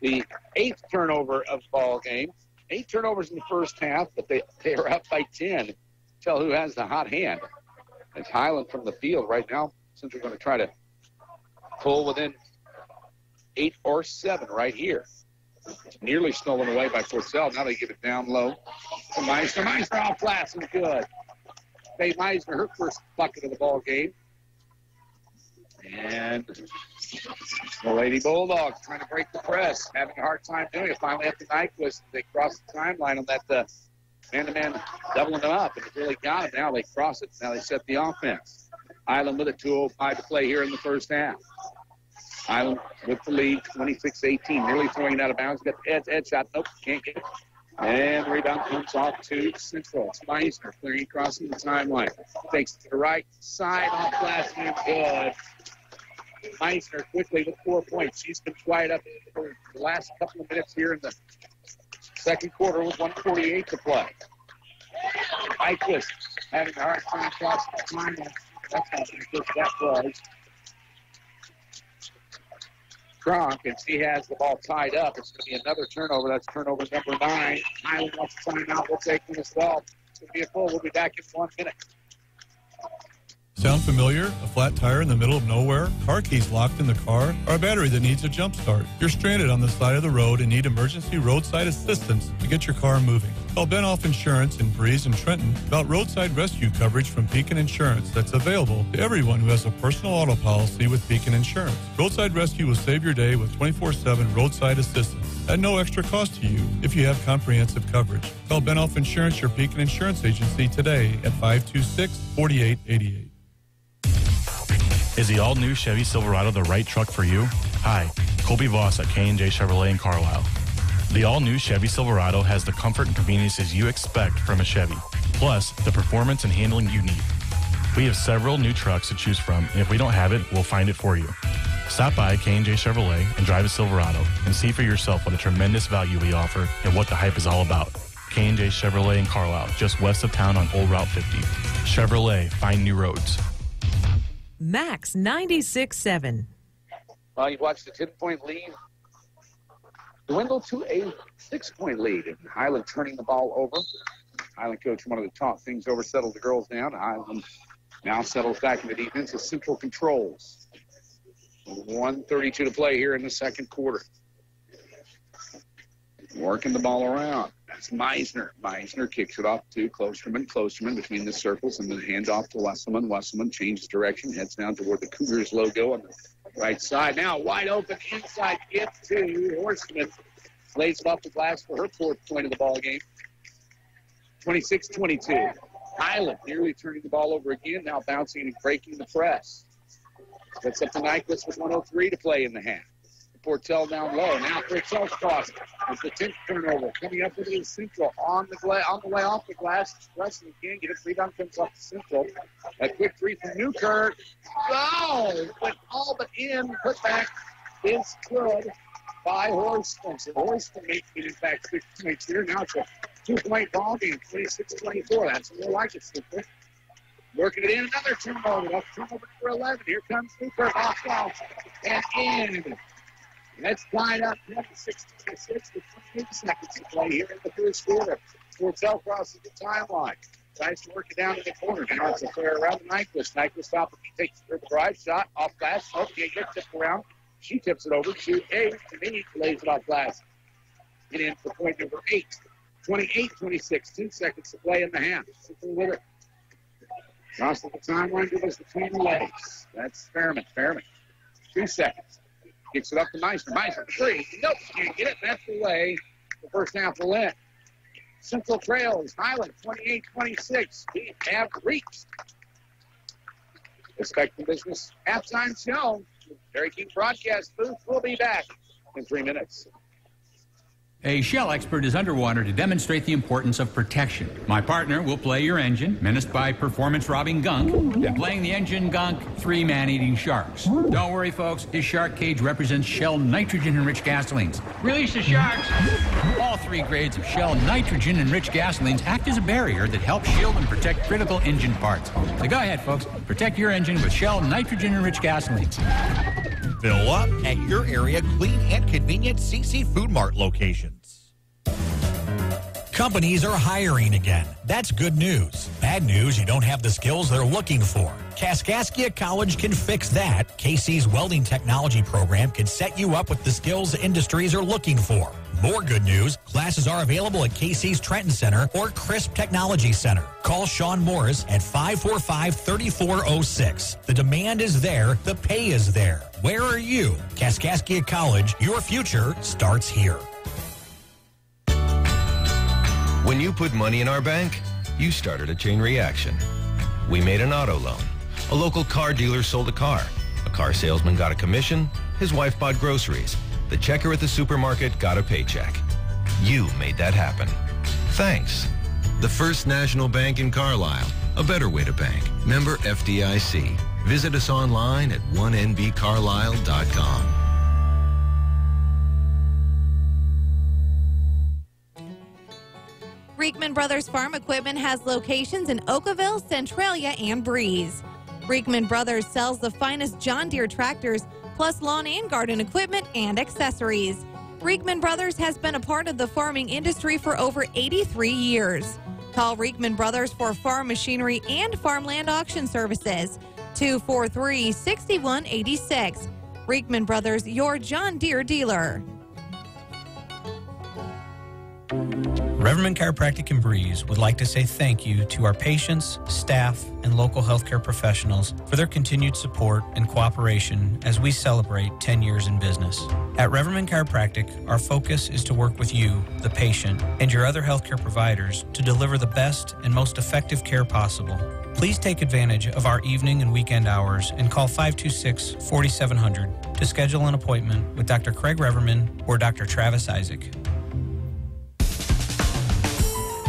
B: The 8th turnover of the ball game. 8 turnovers in the first half, but they are up by 10. Tell who has the hot hand. It's Highland from the field right now. Central going to try to pull within 8 or 7 right here. Nearly stolen away by Porcell. Now they give it down low to Meisner. Meisner off glass and good. Faye Meisner, her first bucket of the ball game. And the Lady Bulldogs trying to break the press, having a hard time doing it. Finally up to Nyquist. They cross the timeline on that man-to-man, doubling them up, and it really got it. Now they cross it. Now they set the offense. Highland with it, 2:05 to play here in the first half. Highland with the lead, 26-18, nearly throwing it out of bounds. Got the edge shot. Nope, can't get it. And the rebound comes off to Central. It's Meisner clearing, crossing the timeline. Takes it to the right side, off glass, and good. Meisner quickly with 4 points. She's been quiet up for the last couple of minutes here in the second quarter with 1:48 to play. Nyquist having a hard time crossing the timeline. That's how Nyquist that was. Kronk, and she has the ball tied up. It's going to be another turnover. That's turnover number 9. Highland wants to sign out. We'll take one as well. It's going to be a full. We'll be back in 1 minute.
N: Sound familiar? A flat tire in the middle of nowhere? Car keys locked in the car? Or a battery that needs a jump start? You're stranded on the side of the road and need emergency roadside assistance to get your car moving. Call Benoff Insurance in Breeze and Trenton about roadside rescue coverage from Beacon Insurance that's available to everyone who has a personal auto policy with Beacon Insurance. Roadside Rescue will save your day with 24/7 roadside assistance at no extra cost to you if you have comprehensive coverage. Call Benoff Insurance, your Beacon Insurance agency, today at 526-4888.
O: Is the all-new Chevy Silverado the right truck for you? Hi, Colby Voss at K&J Chevrolet in Carlisle. The all-new Chevy Silverado has the comfort and conveniences you expect from a Chevy, plus the performance and handling you need. We have several new trucks to choose from, and if we don't have it, we'll find it for you. Stop by K&J Chevrolet and drive a Silverado and see for yourself what a tremendous value we offer and what the hype is all about. K&J Chevrolet in Carlisle, just west of town on Old Route 50. Chevrolet, find new roads.
I: Max 96.7.
B: You watched the 10-point lead dwindle to a 6-point lead, and Highland turning the ball over. Highland coach wanted to talk things over, settle the girls down. Highland now settles back into defense as Central controls. 1:32 to play here in the second quarter. Working the ball around. That's Meisner. Meisner kicks it off to Klosterman. Klosterman between the circles and then handoff to Wesselman. Wesselman changes direction, heads down toward the Cougars logo on the right side. Now wide open inside gift to Horseman. Lays it off the glass for her 4th point of the ball game. 26-22. Highland nearly turning the ball over again, now bouncing and breaking the press. Gets up to Nyquist with 1:03 to play in the half. Portell down low. Now Portell's cross. It's the 10th turnover. Coming up with the Central on the way off the glass. Weston again. Get it. Rebound comes off the Central. A quick 3 from Newkirk. Oh, but all but in. Put back is good by Horston. So Horston making it in fact 6 points here. Now it's a 2-point ball game. 26-24. That's more like it, Central. Working it in. Another turnover. That's turnover number 11. Here comes Newkirk off ball. And in. That's tied up 26-26 with 28 seconds to play here in the first quarter. Portell crosses the timeline. Tries to work it down to the corner. Now it's a fair around to Nyquist. Nyquist off. He takes her drive shot off glass. Okay, gets tipped around. She tips it over to A. And lays it off glass. Get in for point number 8. 28-26. 2 seconds to play in the half. Simple with it. Crosses the timeline. Goes between the legs. That's Fairman. 2 seconds. Kicks it up to Meisner. Meisner, 3. Nope, can't get it. That's the way the first half will end. Central trails. Highland, 28-26. We have reached the Spectrum Business halftime show. Dairy King broadcast booth will be back in 3 minutes.
P: A Shell expert is underwater to demonstrate the importance of protection. My partner will play your engine, menaced by performance-robbing gunk, and playing the engine gunk, 3 man-eating sharks. Don't worry, folks. His shark cage represents Shell nitrogen-enriched gasolines. Release the sharks! All 3 grades of Shell nitrogen-enriched gasolines act as a barrier that helps shield and protect critical engine parts. So go ahead, folks. Protect your engine with Shell nitrogen-enriched gasolines.
A: Fill up at your area clean and convenient CC Food Mart locations. Companies are hiring again. That's good news. Bad news, you don't have the skills they're looking for. Kaskaskia College can fix that. KC's welding technology program can set you up with the skills industries are looking for. More good news, classes are available at KC's Trenton Center or Crisp Technology Center. Call Sean Morris at 545-3406. The demand is there, the pay is there. Where are you? Kaskaskia College, your future starts here.
Q: When you put money in our bank, you started a chain reaction. We made an auto loan. A local car dealer sold a car. A car salesman got a commission. His wife bought groceries. The checker at the supermarket got a paycheck. You made that happen. Thanks. The First National Bank in Carlisle. A better way to bank. Member FDIC. Visit us online at 1nbcarlisle.com.
R: Reekman Brothers Farm Equipment has locations in Oakville, Centralia, and Breeze. Reekman Brothers sells the finest John Deere tractors, plus lawn and garden equipment and accessories. Reekman Brothers has been a part of the farming industry for over 83 years. Call Reekman Brothers for farm machinery and farmland auction services. 243-6186. Reekman Brothers, your John Deere dealer.
S: Reverman Chiropractic in Breeze would like to say thank you to our patients, staff, and local healthcare professionals for their continued support and cooperation as we celebrate 10 years in business. At Reverman Chiropractic, our focus is to work with you, the patient, and your other healthcare providers to deliver the best and most effective care possible. Please take advantage of our evening and weekend hours and call 526-4700 to schedule an appointment with Dr. Craig Reverman or Dr. Travis Isaac.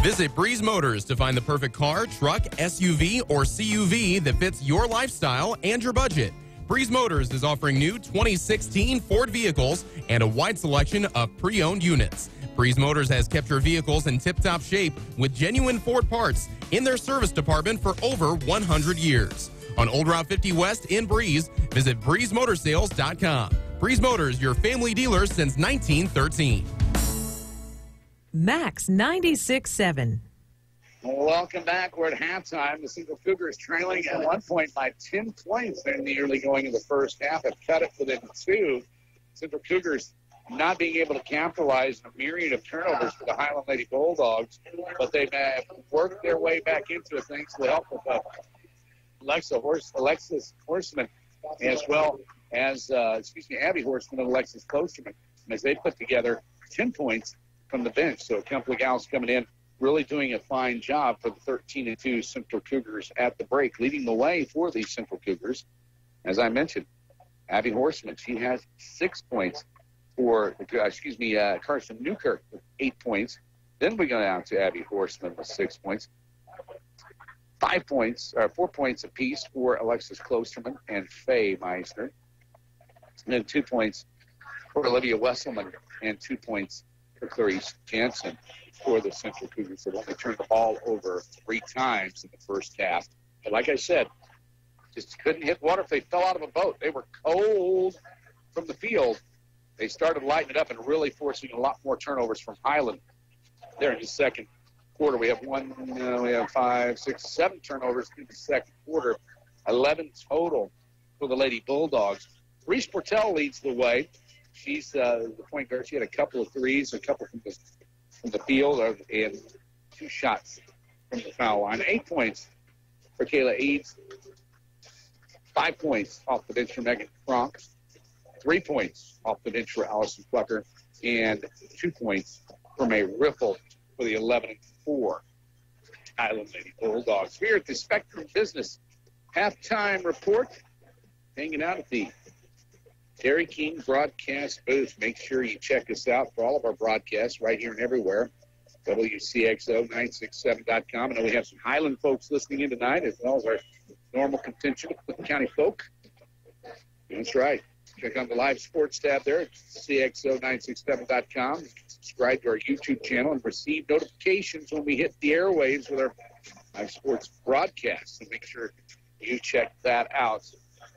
G: Visit Breeze Motors to find the perfect car, truck, SUV, or CUV that fits your lifestyle and your budget. Breeze Motors is offering new 2016 Ford vehicles and a wide selection of pre-owned units. Breeze Motors has kept your vehicles in tip-top shape with genuine Ford parts in their service department for over 100 years. On Old Route 50 West in Breeze, visit breezemotorsales.com. Breeze Motors, your family dealer since 1913.
I: Max 96.7.
B: Welcome back. We're at halftime. The Central Cougars trailing at 1 point by 10 points in the early going of the first half. Have cut it within 2. Central Cougars not being able to capitalize on a myriad of turnovers for the Highland Lady Bulldogs, but they've worked their way back into it thanks to the help of Alexis Horseman, as well as, Abby Horseman and Alexis Klosterman, as they put together 10 points from the bench. So a couple of gals coming in, really doing a fine job for the 13-2 Central Cougars at the break, leading the way for the Central Cougars. As I mentioned, Abby Horseman, she has 6 points for, Carson Newkirk with 8 points. Then we go down to Abby Horseman with 6 points. 4 points apiece for Alexis Klosterman and Faye Meisner. And then 2 points for Olivia Wesselman and 2 points for Clarice Jansen for the Central Cougars. They've only turned the ball over 3 times in the first half. But like I said, just couldn't hit water if they fell out of a boat. They were cold from the field. They started lighting it up and really forcing a lot more turnovers from Highland there in the second quarter. We have 5, 6, 7 turnovers in the second quarter, 11 total for the Lady Bulldogs. Reese Portell leads the way. She's the point guard. She had a couple of threes, a couple from the field, and 2 shots from the foul line. 8 points for Kayla Eads. 5 points off the bench for Megan Kronk. 3 points off the bench for Allison Plucker. And 2 points for May Riffle for the 11-4 Highland Lady Bulldogs. Here at the Spectrum Business halftime report, hanging out at the Dairy King broadcast booth. Make sure you check us out for all of our broadcasts right here and everywhere. Wcxo967.com. I know we have some Highland folks listening in tonight, as well as our normal contingent of Clinton County folk. That's right. Check on the live sports tab there at Wcxo967.com. You can subscribe to our YouTube channel and receive notifications when we hit the airwaves with our live sports broadcast. So make sure you check that out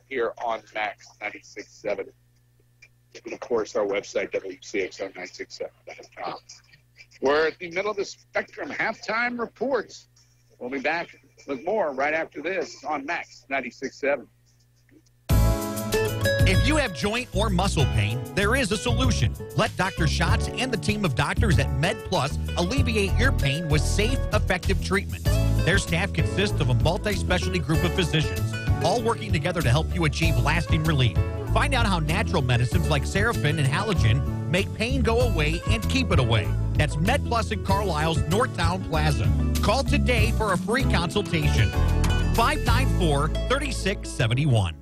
B: here on Max 96.7. And, of course, our website, Wcxo967.com. We're at the middle of the Spectrum halftime reports. We'll be back with more right after this on Max 96.7.
A: If you have joint or muscle pain, there is a solution. Let Dr. Schatz and the team of doctors at MedPlus alleviate your pain with safe, effective treatments. Their staff consists of a multi-specialty group of physicians, all working together to help you achieve lasting relief. Find out how natural medicines like Seraphin and Halogen make pain go away and keep it away. That's MedPlus in Carlisle's Northtown Plaza. Call today for a free consultation. 594-3671.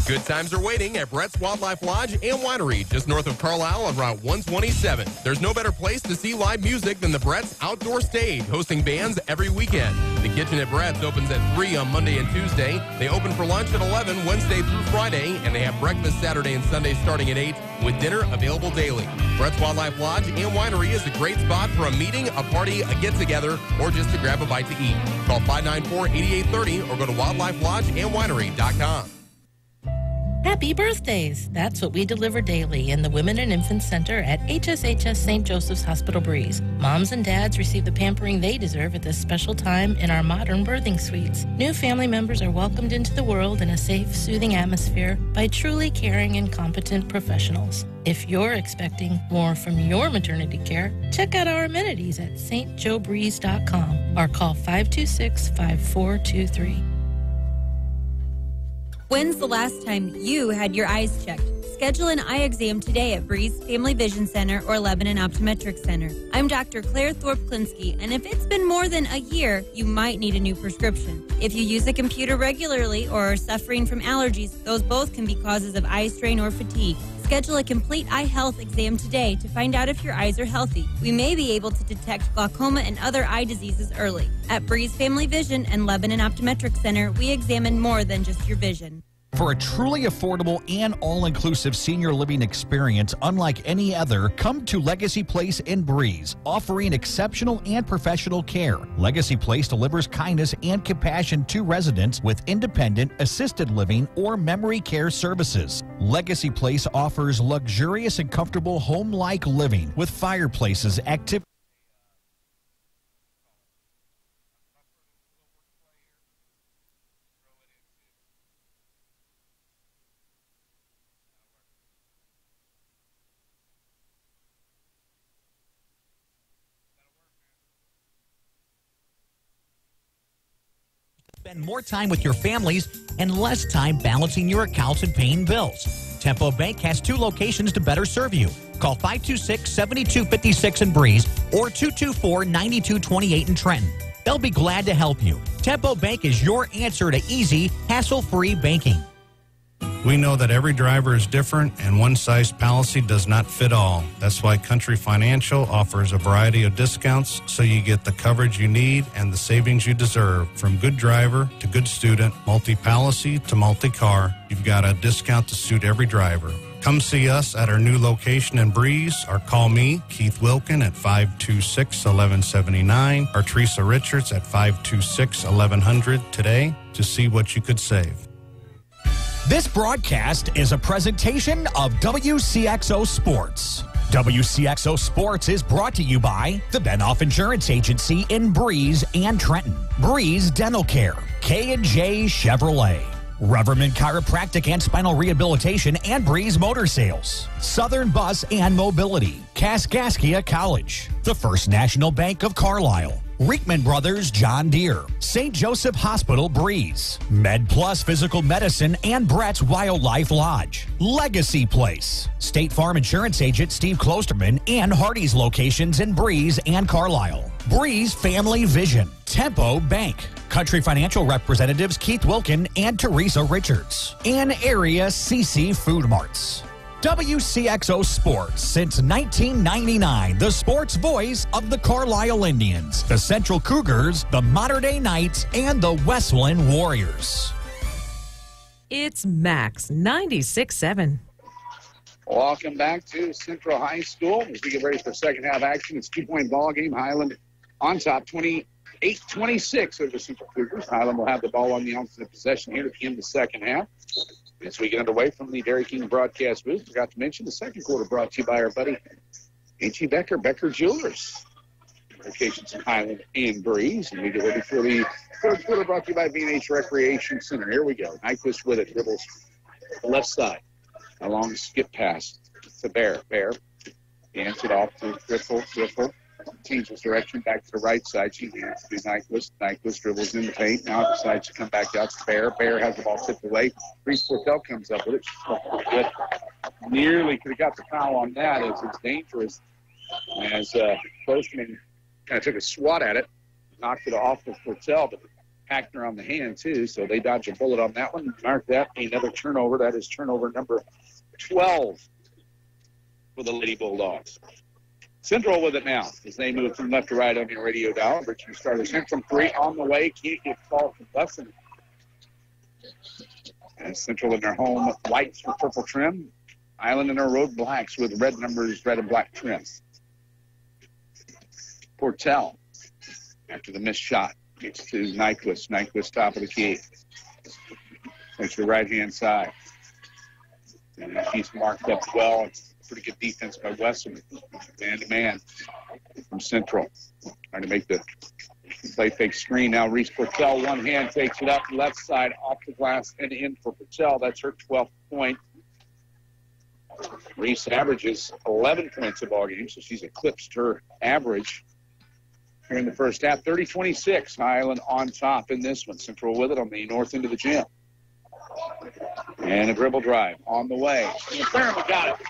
G: Good times are waiting at Brett's Wildlife Lodge and Winery, just north of Carlisle on Route 127. There's no better place to see live music than the Brett's Outdoor Stage, hosting bands every weekend. The kitchen at Brett's opens at 3 on Monday and Tuesday. They open for lunch at 11 Wednesday through Friday, and they have breakfast Saturday and Sunday starting at 8, with dinner available daily. Brett's Wildlife Lodge and Winery is a great spot for a meeting, a party, a get-together, or just to grab a bite to eat. Call 594-8830 or go to wildlifelodgeandwinery.com.
T: Happy birthdays! That's what we deliver daily in the Women and Infant Center at HSHS St. Joseph's Hospital Breeze. Moms and dads receive the pampering they deserve at this special time in our modern birthing suites. New family members are welcomed into the world in a safe, soothing atmosphere by truly caring and competent professionals. If you're expecting more from your maternity care, check out our amenities at stjoebreeze.com or call 526-5423.
U: When's the last time you had your eyes checked? Schedule an eye exam today at Breeze Family Vision Center or Lebanon Optometric Center. I'm Dr. Claire Thorpe-Klinsky, and if it's been more than a year, you might need a new prescription. If you use a computer regularly or are suffering from allergies, those both can be causes of eye strain or fatigue. Schedule a complete eye health exam today to find out if your eyes are healthy. We may be able to detect glaucoma and other eye diseases early. At Breeze Family Vision and Lebanon Optometric Center, we examine more than just your vision.
A: For a truly affordable and all-inclusive senior living experience unlike any other, come to Legacy Place in Breeze, offering exceptional and professional care. Legacy Place delivers kindness and compassion to residents with independent, assisted living, or memory care services. Legacy Place offers luxurious and comfortable home-like living with fireplaces, activities, spend more time with your families and less time balancing your accounts and paying bills. Tempo Bank has 2 locations to better serve you. Call 526-7256 in Breeze or 224-9228 in Trenton. They'll be glad to help you. Tempo Bank is your answer to easy, hassle-free banking.
D: We know that every driver is different and one-size policy does not fit all. That's why Country Financial offers a variety of discounts so you get the coverage you need and the savings you deserve. From good driver to good student, multi-policy to multi-car, you've got a discount to suit every driver. Come see us at our new location in Breeze or call me, Keith Wilkin, at 526-1179 or Teresa Richards at 526-1100 today to see what you could save.
A: This broadcast is a presentation of Wcxo Sports. Wcxo Sports is brought to you by the Benoff Insurance Agency in Breeze and Trenton, Breeze Dental Care, K&J Chevrolet, Reverman Chiropractic and Spinal Rehabilitation and Breeze Motor Sales, Southern Bus and Mobility, Kaskaskia College, the First National Bank of Carlisle, Riekman Brothers John Deere, St. Joseph Hospital Breeze, Med Plus Physical Medicine and Brett's Wildlife Lodge, Legacy Place, State Farm Insurance Agent Steve Klosterman and Hardy's locations in Breeze and Carlisle, Breeze Family Vision, Tempo Bank, Country Financial representatives Keith Wilkin and Teresa Richards, and Area CC Food Marts. WCXO Sports since 1999, the sports voice of the Carlisle Indians, the Central Cougars, the Mater Dei Knights, and the Westland Warriors.
I: It's Max 96.7.
B: Welcome back to Central High School as we get ready for second half action. It's a 2-point ball game. Highland on top, 28-26 over the Central Cougars. Highland will have the ball on the opposite possession here at the end of the second half. As we get underway from the Dairy King broadcast booth, forgot to mention the second quarter brought to you by our buddy H.E. Becker Jewelers. Locations in Highland and Breeze. And we get ready for the third quarter brought to you by V&H Recreation Center. Here we go. Nyquist with it. Dribbles the left side. A long skip pass to Bear. Bear hands it off to Griffel. Changes direction back to the right side. She hands to Nyquist. Nyquist dribbles in the paint. Now decides to come back out to Bear. Bear has the ball tipped away. Reese Portell comes up with it. She's pretty good. Nearly could have got the foul on that as it's dangerous. As Postman kind of took a swat at it, knocked it off of Portell, but packed her on the hand too. So they dodged a bullet on that one. Mark that another turnover. That is turnover number 12 for the Lady Bulldogs. Central with it now as they move from left to right on your radio dial. Richmond starters in from 3 on the way. Can't get called from Busson. And Central in their home whites with purple trim. Island in their road blacks with red numbers, red and black trim. Portell, after the missed shot, gets to Nyquist. Nyquist top of the key. Takes the right-hand side. And he's marked up well. Pretty good defense by Wesson. Man-to-man from Central. Trying to make the play fake screen. Now Reese Portell, one hand, takes it up left side off the glass and in for Portell. That's her 12th point. Reese averages 11 points a ball game, so she's eclipsed her average here in the first half. 30-26. Highland on top in this one. Central with it on the north end of the gym. And a dribble drive on the way. And McLaren got it.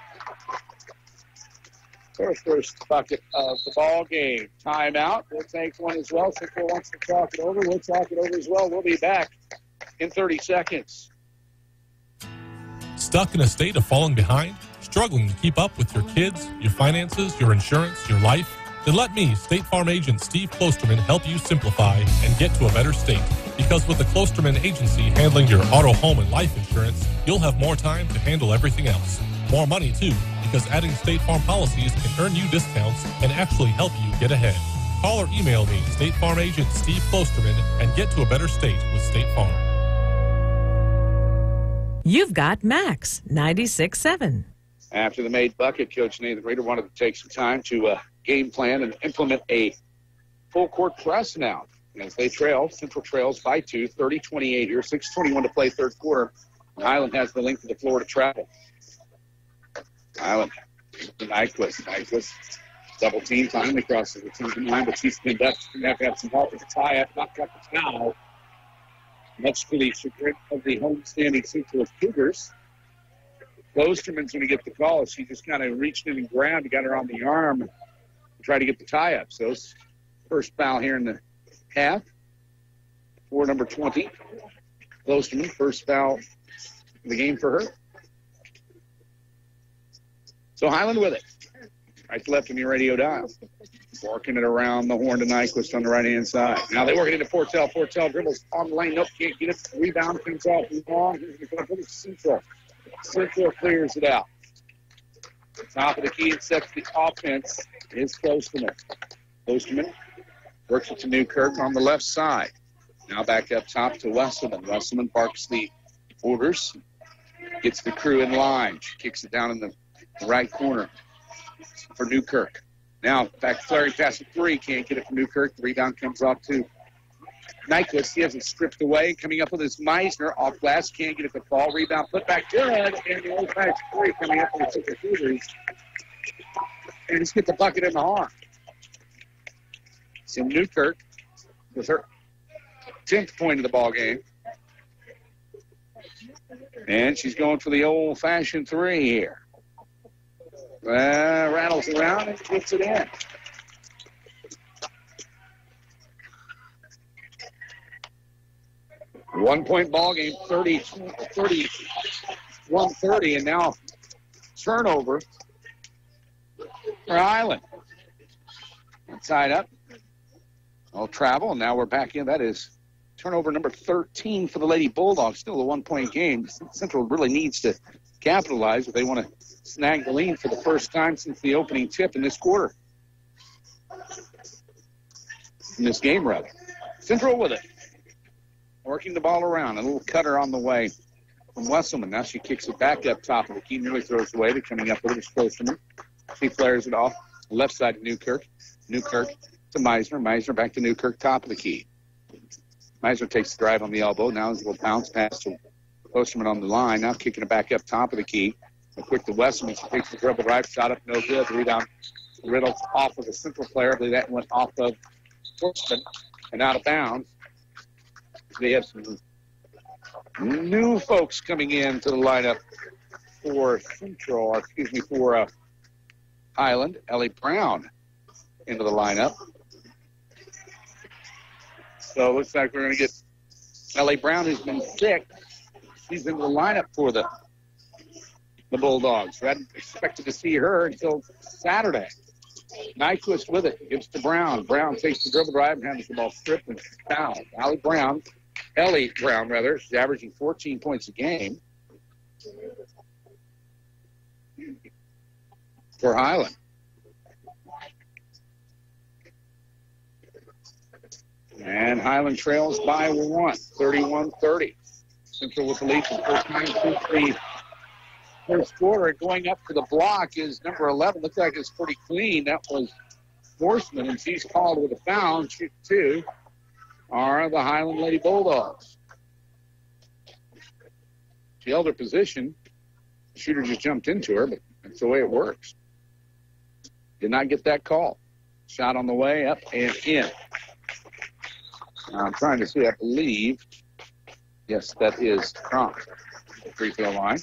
B: First bucket of the ball game. Timeout. We'll take one as well. Central wants to talk it over. We'll talk it over as well. We'll be back in 30 seconds.
V: Stuck in a state of falling behind? Struggling to keep up with your kids, your finances, your insurance, your life?
C: Then let me, State Farm agent Steve Klosterman, help you simplify and get to a better state. Because with the Klosterman Agency handling your auto, home, and life insurance, you'll have more time to handle everything else. More money, too, because adding State Farm policies can earn you discounts and actually help you get ahead. Call or email me, State Farm agent Steve Klosterman, and get to a better state with State Farm.
I: You've got Max 96.7.
B: After the made bucket, Coach Nathan Reeder wanted to take some time to game plan and implement a full court press now. As they trail, Central trails by 2, 30-28 here, 6:21 to play third quarter. Highland has the length of the floor to travel. Highland to Nyquist. Double team, finally crosses the team line, but she's pinned up. She's going to have to have some help with the tie-up, not got the foul. Much to the chagrin of the homestanding Central Cougars. Klosterman's going to get the call. She just kind of reached in and grabbed, got her on the arm to try to get the tie-up. So it's first foul here in the half for number 20. Klosterman, first foul of the game for her. So Highland with it. Right to left on your radio dial. Working it around the horn to Nyquist on the right-hand side. Now they work it into Portell. Portell dribbles on the lane. Nope, can't get it. Rebound comes off long. Here's the front of Central. Central clears it out. Top of the key and sets the offense is Klosterman. Klosterman works it to Newkirk on the left side. Now back up top to Wesselman. Wesselman parks the orders. Gets the crew in line. She kicks it down in the right corner for Newkirk. Now back flurry pass at 3. Can't get it from Newkirk. The rebound comes off to Nyquist. He has it stripped away. Coming up with his Meisner off glass. Can't get it to fall. Rebound put back good. And the old-fashioned 3 coming up with the Cougars. And just get the bucket in the arm. So Newkirk with her 10th point of the ball game. And she's going for the old-fashioned 3 here. Rattles around and gets it in. One-point ball game, 31-30, and now turnover for Highland. Tied up. All travel, and now we're back in. That is turnover number 13 for the Lady Bulldogs. Still a one-point game. Central really needs to capitalize if they want to snag the lead for the first time since the opening tip in this quarter. In this game, rather. Central with it. Working the ball around. A little cutter on the way from Wesselman. Now she kicks it back up top of the key. Nearly throws it away. They're coming up with it. Klosterman. She flares it off. Left side to Newkirk. Newkirk to Meisner. Meisner back to Newkirk. Top of the key. Meisner takes the drive on the elbow. Now it's a little bounce pass to Klosterman on the line. Now kicking it back up top of the key. A quick to Wesselman. She takes the dribble drive. Shot up. No good. The rebound. Riddle off of the Central player. I believe that went off of Klosterman and out of bounds. They have some new folks coming into the lineup for Central, for Highland. Ellie Brown into the lineup. So it looks like we're going to get Ellie Brown, who's been sick. She's in the lineup for the Bulldogs. We hadn't expected to see her until Saturday. Nyquist with it. Gives to Brown. Brown takes the dribble drive and has the ball stripped and fouled. Ellie Brown, she's averaging 14 points a game for Highland. And Highland trails by 1, 31-30. Central with the lead for the first time since the first quarter. Going up to the block is number 11. Looks like it's pretty clean. That was Horseman, and she's called with a foul. Shoot 2 are the Highland Lady Bulldogs. She held her position. The shooter just jumped into her, but that's the way it works. Did not get that call. Shot on the way, up and in. Now I'm trying to see, I believe. Yes, that is Kronk. Free throw line.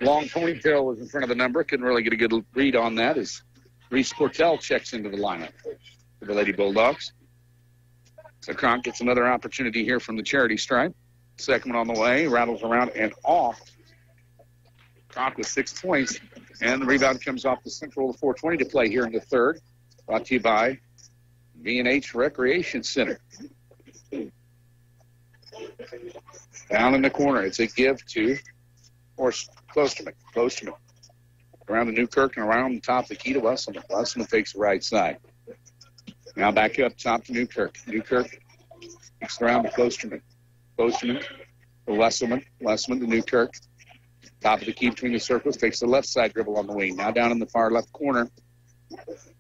B: Long ponytail was in front of the number. Couldn't really get a good read on that as Reese Portell checks into the lineup for the Lady Bulldogs. So Kronk gets another opportunity here from the charity stripe. Second one on the way. Rattles around and off. Kronk with 6 points. And the rebound comes off the Central with 4:20 to play here in the third. Brought to you by V&H Recreation Center. Down in the corner, it's a give to Klosterman. Around the Newkirk and around the top of the key to Wesselman. Wesselman takes the right side. Now back up top to Newkirk. Newkirk takes around to Klosterman. Klosterman to Wesselman. Wesselman to Newkirk. Top of the key between the circles. Takes the left side dribble on the wing. Now down in the far left corner.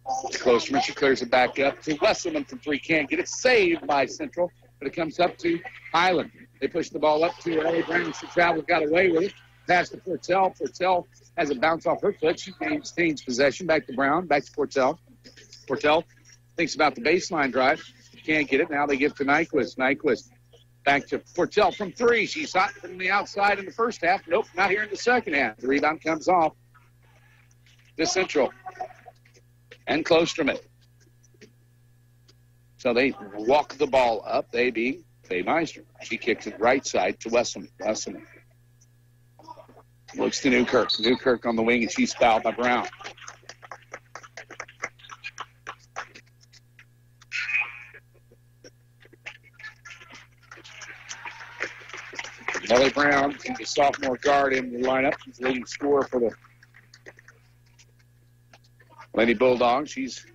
B: Klosterman. She clears it back up to Wesselman from three. Can't get it. Saved by Central. But it comes up to Highland. They push the ball up to Ellie Brown. She traveled, got away with it. Pass to Portell. Portell has a bounce off her foot. She maintains possession. Back to Brown. Back to Portell. Portell thinks about the baseline drive. Can't get it. Now they give to Nyquist. Nyquist back to Portell from three. She's hot from the outside in the first half. Nope, not here in the second half. The rebound comes off to Central and Klosterman. So they walk the ball up. They being Faye Meisner. She kicks it right side to Wesselman. Wesselman looks to Newkirk. Newkirk on the wing, and she's fouled by Brown. Ellie Brown, the sophomore guard in the lineup. She's the leading scorer for the Lady Bulldogs. She's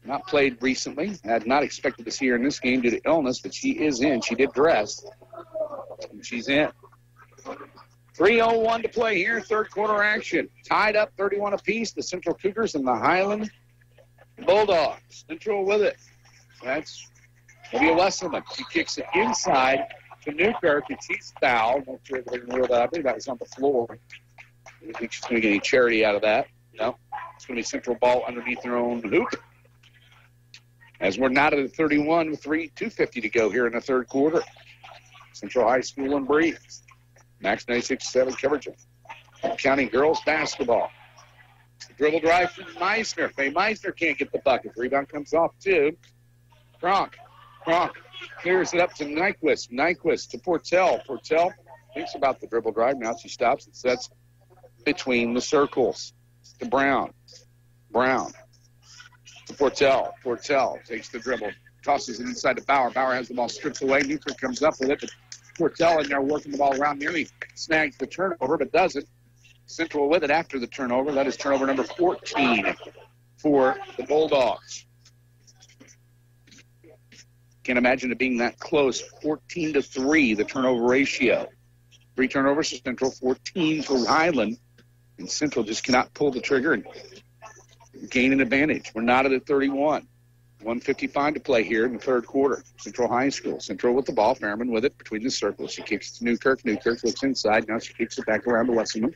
B: not played recently. I had not expected to see her in this game due to illness, but she is in. She did dress, and she's in. 3:01 to play here, third quarter action. Tied up 31 apiece, the Central Cougars and the Highland Bulldogs. Central with it. That's maybe a Wesselman. She kicks it inside to Newkirk, and she's fouled. Not sure if they can rule that. I think that was on the floor. I don't think she's going to get any charity out of that. No. It's going to be Central ball underneath their own hoop. As we're not at a 31 with 2:50 to go here in the third quarter. Central High School and Breeze. Max 96.7 coverage of County girls basketball. Dribble drive from Meisner. Faye Meisner can't get the bucket. Rebound comes off to Kronk. Kronk clears it up to Nyquist. Nyquist to Portell. Portell thinks about the dribble drive. Now she stops and sets between the circles to Brown. Brown to Portell. Portell takes the dribble. Tosses it inside to Bauer. Bauer has the ball stripped away. Newkirk comes up with it. But Portell in there working the ball around. Nearly snags the turnover, but doesn't. Central with it after the turnover. That is turnover number 14 for the Bulldogs. Can't imagine it being that close. 14-3, the turnover ratio. 3 turnovers to Central, 14 for Highland. And Central just cannot pull the trigger and gain an advantage. We're not at a 31. 1:55 to play here in the third quarter. Central High School. Central with the ball. Fairman with it between the circles. She kicks it to Newkirk. Newkirk looks inside. Now she kicks it back around to Wesselman.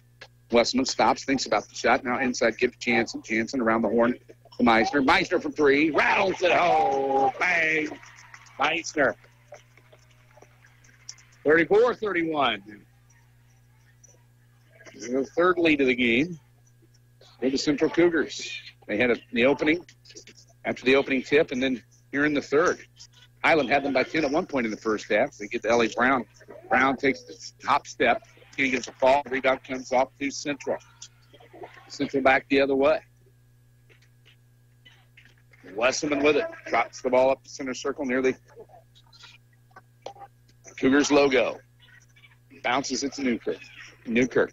B: Wesselman stops, thinks about the shot. Now inside, give to Jansen. Jansen around the horn to Meisner. Meisner from three. Rattles it. Oh, bang. Meisner. 34-31. The third lead of the game for the Central Cougars. They had the opening, after the opening tip, and then here in the third. Highland had them by 10 at one point in the first half. They get to Ellie Brown. Brown takes the top step. He gets the ball. Rebound comes off to Central. Central back the other way. Wesselman with it. Drops the ball up the center circle near the Cougars logo. Bounces it to Newkirk. Newkirk.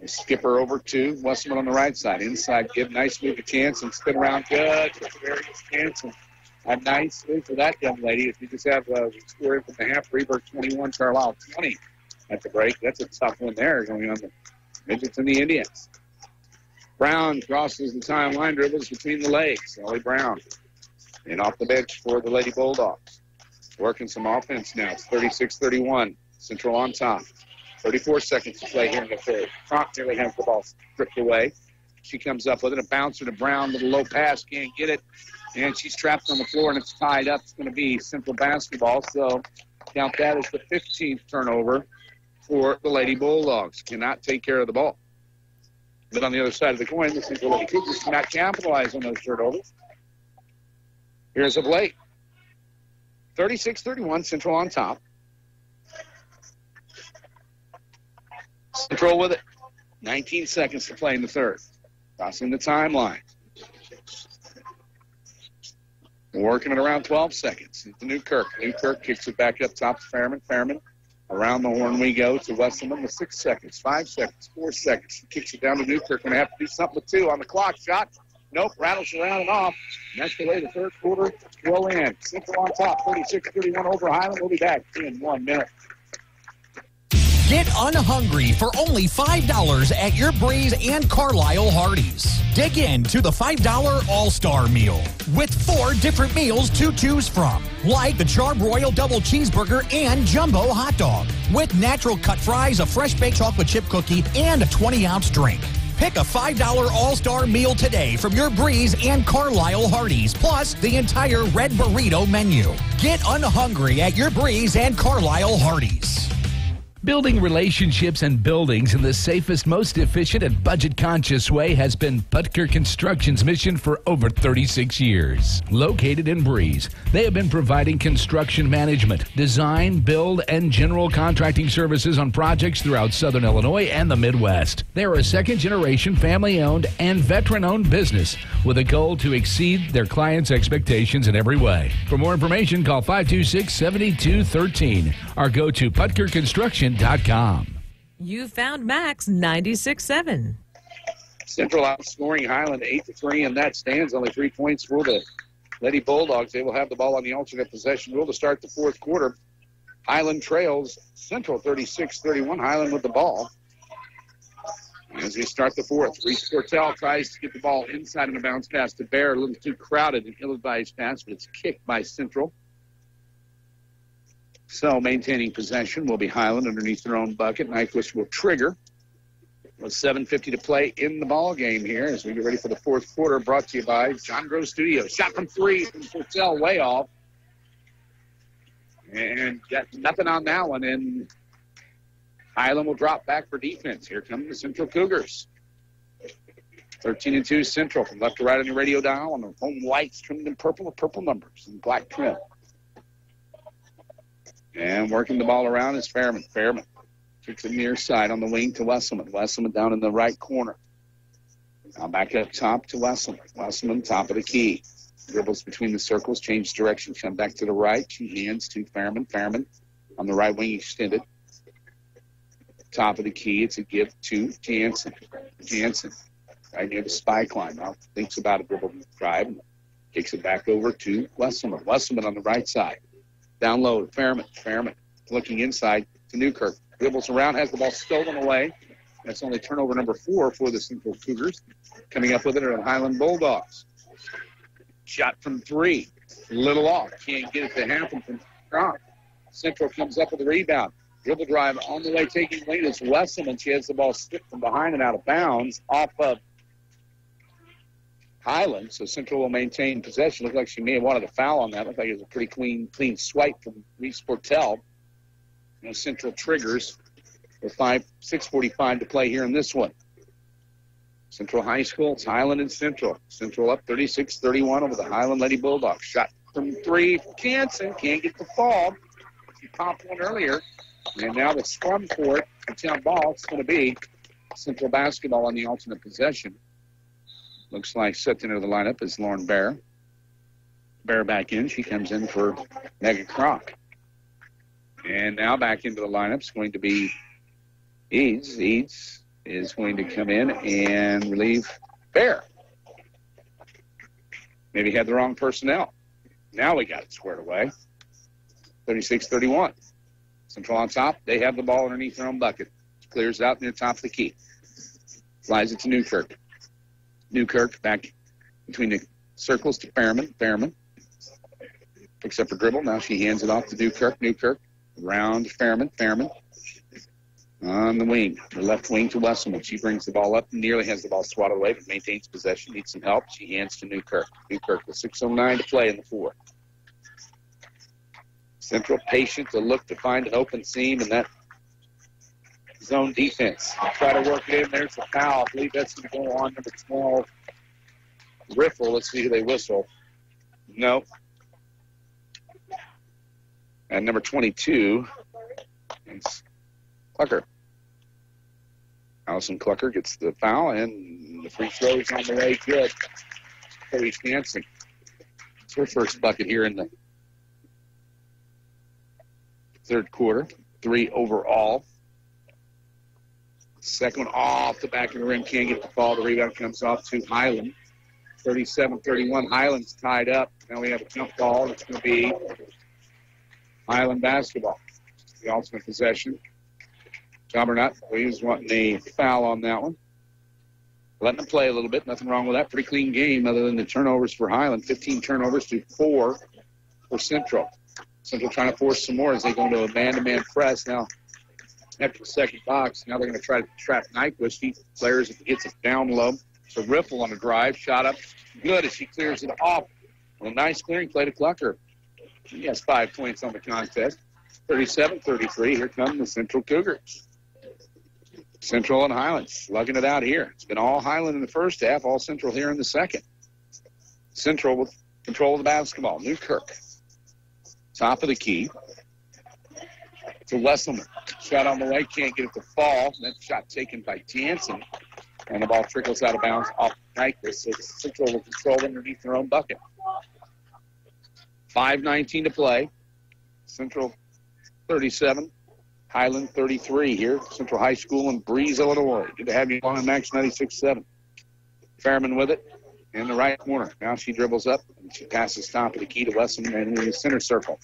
B: Skipper over to Wesselman on the right side. Inside, give nice move to Chance and spin around good. Various Chance. A nice move for that young lady. If you just have a score in from the half, Freeburg 21, Carlisle 20 at the break. That's a tough one there going on the Midgets and the Indians. Brown crosses the timeline, dribbles between the legs. Ellie Brown. And off the bench for the Lady Bulldogs. Working some offense now. It's 36-31. Central on top. 34 seconds to play here in the third. Kronk nearly has the ball stripped away. She comes up with it. A bouncer to Brown with a low pass. Can't get it. And she's trapped on the floor, and it's tied up. It's going to be Central basketball. So count that as the 15th turnover for the Lady Bulldogs. Cannot take care of the ball. But on the other side of the coin, the Central Lady Cougars cannot capitalize on those turnovers. Here's a Blake. 36-31, Central on top. Central with it. 19 seconds to play in the third. Crossing the timeline. Working it around 12 seconds. It's Newkirk. Newkirk kicks it back up top to Fairman. Fairman. Around the horn we go to Wesselman with 6 seconds, 5 seconds, 4 seconds. She kicks it down to Newkirk. Going to have to do something with 2 on the clock. Shot. Nope. Rattles around and off. And that's the way the third quarter will end. Central on top, 36-31 over Highland. We'll be back in 1 minute.
A: Get unhungry for only $5 at your Breeze and Carlisle Hardee's. Dig into the $5 All-Star Meal with 4 different meals to choose from, like the Charbroil Double Cheeseburger and Jumbo Hot Dog, with natural cut fries, a fresh baked chocolate chip cookie, and a 20-ounce drink. Pick a $5 All-Star Meal today from your Breeze and Carlisle Hardee's, plus the entire Red Burrito menu. Get unhungry at your Breeze and Carlisle Hardee's.
E: Building relationships and buildings in the safest, most efficient, and budget-conscious way has been Putker Construction's mission for over 36 years. Located in Breeze, they have been providing construction management, design, build, and general contracting services on projects throughout Southern Illinois and the Midwest. They are a second-generation, family-owned, and veteran-owned business with a goal to exceed their clients' expectations in every way. For more information, call 526-7213 or go to PutkerConstruction.com.
I: You found Max 96.7.
B: Central outscoring Highland 8-3, and that stands. Only 3 points for the Lady Bulldogs. They will have the ball on the alternate possession rule to start the fourth quarter. Highland trails Central 36-31. Highland with the ball. As we start the fourth, Reese Portell tries to get the ball inside of the bounce pass to Bear. A little too crowded and ill-advised pass, but it's kicked by Central. So maintaining possession will be Highland underneath their own bucket. Nyquist will trigger with 7:50 to play in the ball game here as we get ready for the fourth quarter. Brought to you by John Grove Studios. Shot from 3 from Portell, way off. And got nothing on that one. And Highland will drop back for defense. Here come the Central Cougars. 13-2 Central from left to right on your radio dial on the home whites trimmed in purple with purple numbers and black trim. And working the ball around is Fairman. Fairman kicks it near side on the wing to Wesselman. Wesselman down in the right corner. Now back up top to Wesselman. Wesselman, top of the key. Dribbles between the circles, change direction, come back to the right. She hands to Fairman. Fairman on the right wing extended. Top of the key, it's a give to Jansen. Jansen right near the spike line. Now thinks about a dribble drive and kicks it back over to Wesselman. Wesselman on the right side. Down low, Fairman. Fairman looking inside to Newkirk. Dribbles around, has the ball stolen away. That's only turnover number 4 for the Central Cougars. Coming up with it are the Highland Bulldogs. Shot from 3. Little off. Can't get it to happen from strong. Central comes up with the rebound. Dribble drive on the way, taking lead is Wesselman. She has the ball stripped from behind and out of bounds off of Highland, so Central will maintain possession. Looked like she may have wanted a foul on that. Looked like it was a pretty clean swipe from Reese Portell. Central triggers with 6:45 to play here in this one. Central High School, it's Highland and Central. Central up 36-31 over the Highland Lady Bulldogs. Shot from 3 from Jansen. Can't get the fall. She popped one earlier. And now the scrum for it. It's ball. It's going to be Central basketball on the alternate possession. Looks like set into the lineup is Lauren Bear. Bear back in. She comes in for Megan Crock. And now back into the lineup is going to be Eads. Eads is going to come in and relieve Bear. Maybe had the wrong personnel. Now we got it squared away. 36-31. Central on top. They have the ball underneath their own bucket. Clears out near the top of the key. Flies it to Newkirk. Newkirk back between the circles to Fairman. Fairman picks up her dribble. Now she hands it off to Newkirk. Newkirk around Fairman. Fairman on the wing. The left wing to Wesselman. She brings the ball up. Nearly has the ball swatted away, but maintains possession. Needs some help. She hands to Newkirk. Newkirk with 6:09 to play in the fourth. Central patient to look to find an open seam, and that zone defense. Try to work it in. There's the foul. I believe that's going to go on number 12, Riffle. Let's see who they whistle. No. And number 22, it's Clucker. Allison Clucker gets the foul, and the free throw is on the way. Good. Cody Jansen. It's her first bucket here in the third quarter. 3 overall. Second one off the back of the rim. Can't get the ball. The rebound comes off to Highland. 37-31. Highland's tied up. Now we have a jump ball. It's going to be Highland basketball. The ultimate possession. Jobbernutt, Williams wanting a foul on that one. Letting them play a little bit. Nothing wrong with that. Pretty clean game other than the turnovers for Highland. 15 turnovers to 4 for Central. Central trying to force some more as they go into a man-to-man press. Now, after the second box, now they're going to try to trap Nyquist. He flares it, gets it down low. It's a riffle on the drive. Shot up good as she clears it off. Well, a nice clearing play to Clucker. He has 5 points on the contest. 37-33. Here come the Central Cougars. Central and Highland slugging it out here. It's been all Highland in the first half, all Central here in the second. Central with control of the basketball. Newkirk. Top of the key. To Wesselman. Shot on the way, can't get it to fall. That shot taken by Jansen. And the ball trickles out of bounds off Nyquist. So Central will control underneath their own bucket. 5:19 to play. Central 37. Highland 33 here. Central High School in Breeze, Illinois. Good to have you on Max 96.7. Fairman with it in the right corner. Now she dribbles up and she passes top of the key to Wesson and in the center circle.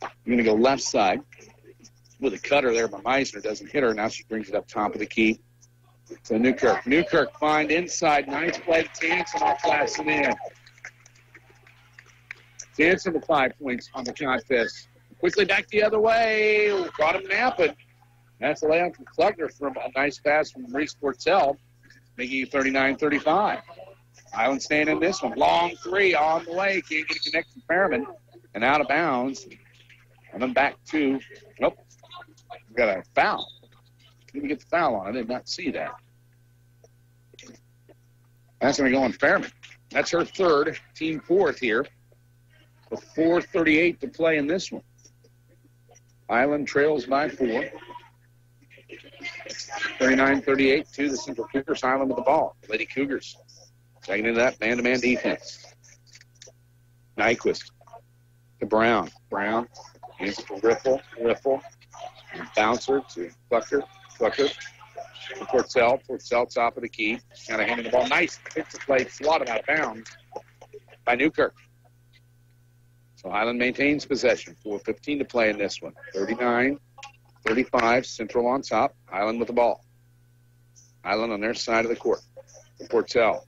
B: I'm going to go left side with a cutter there, but Meisner doesn't hit her. Now she brings it up top of the key to Newkirk. Newkirk find inside. Nice play to Jansen. I'll class it in. Jansen with 5 points on the contest. Quickly back the other way. Got him napping. That's a layup from Klugner from a nice pass from Reese Portell, making it 39-35. Highland staying in this one. Long three on the way. Can't get a connect from Fairman. And out of bounds. And then back to, nope. We got a foul. Didn't get the foul on. I did not see that. That's going to go on Fairman. That's her third, team fourth here. With 4:38 to play in this one. Highland trails by 4. 39-38 to the Central Cougars. Highland with the ball. Lady Cougars taking into that man-to-man defense. Nyquist to Brown. Brown hands it to Riffle. And bouncer to Clucker. To Portell. Portell top of the key. Kind of handing the ball. Nice defensive play. Swatted out of bounds by Newkirk. So Highland maintains possession. 4:15 to play in this one. 39-35. Central on top. Highland with the ball. Highland on their side of the court. Portell.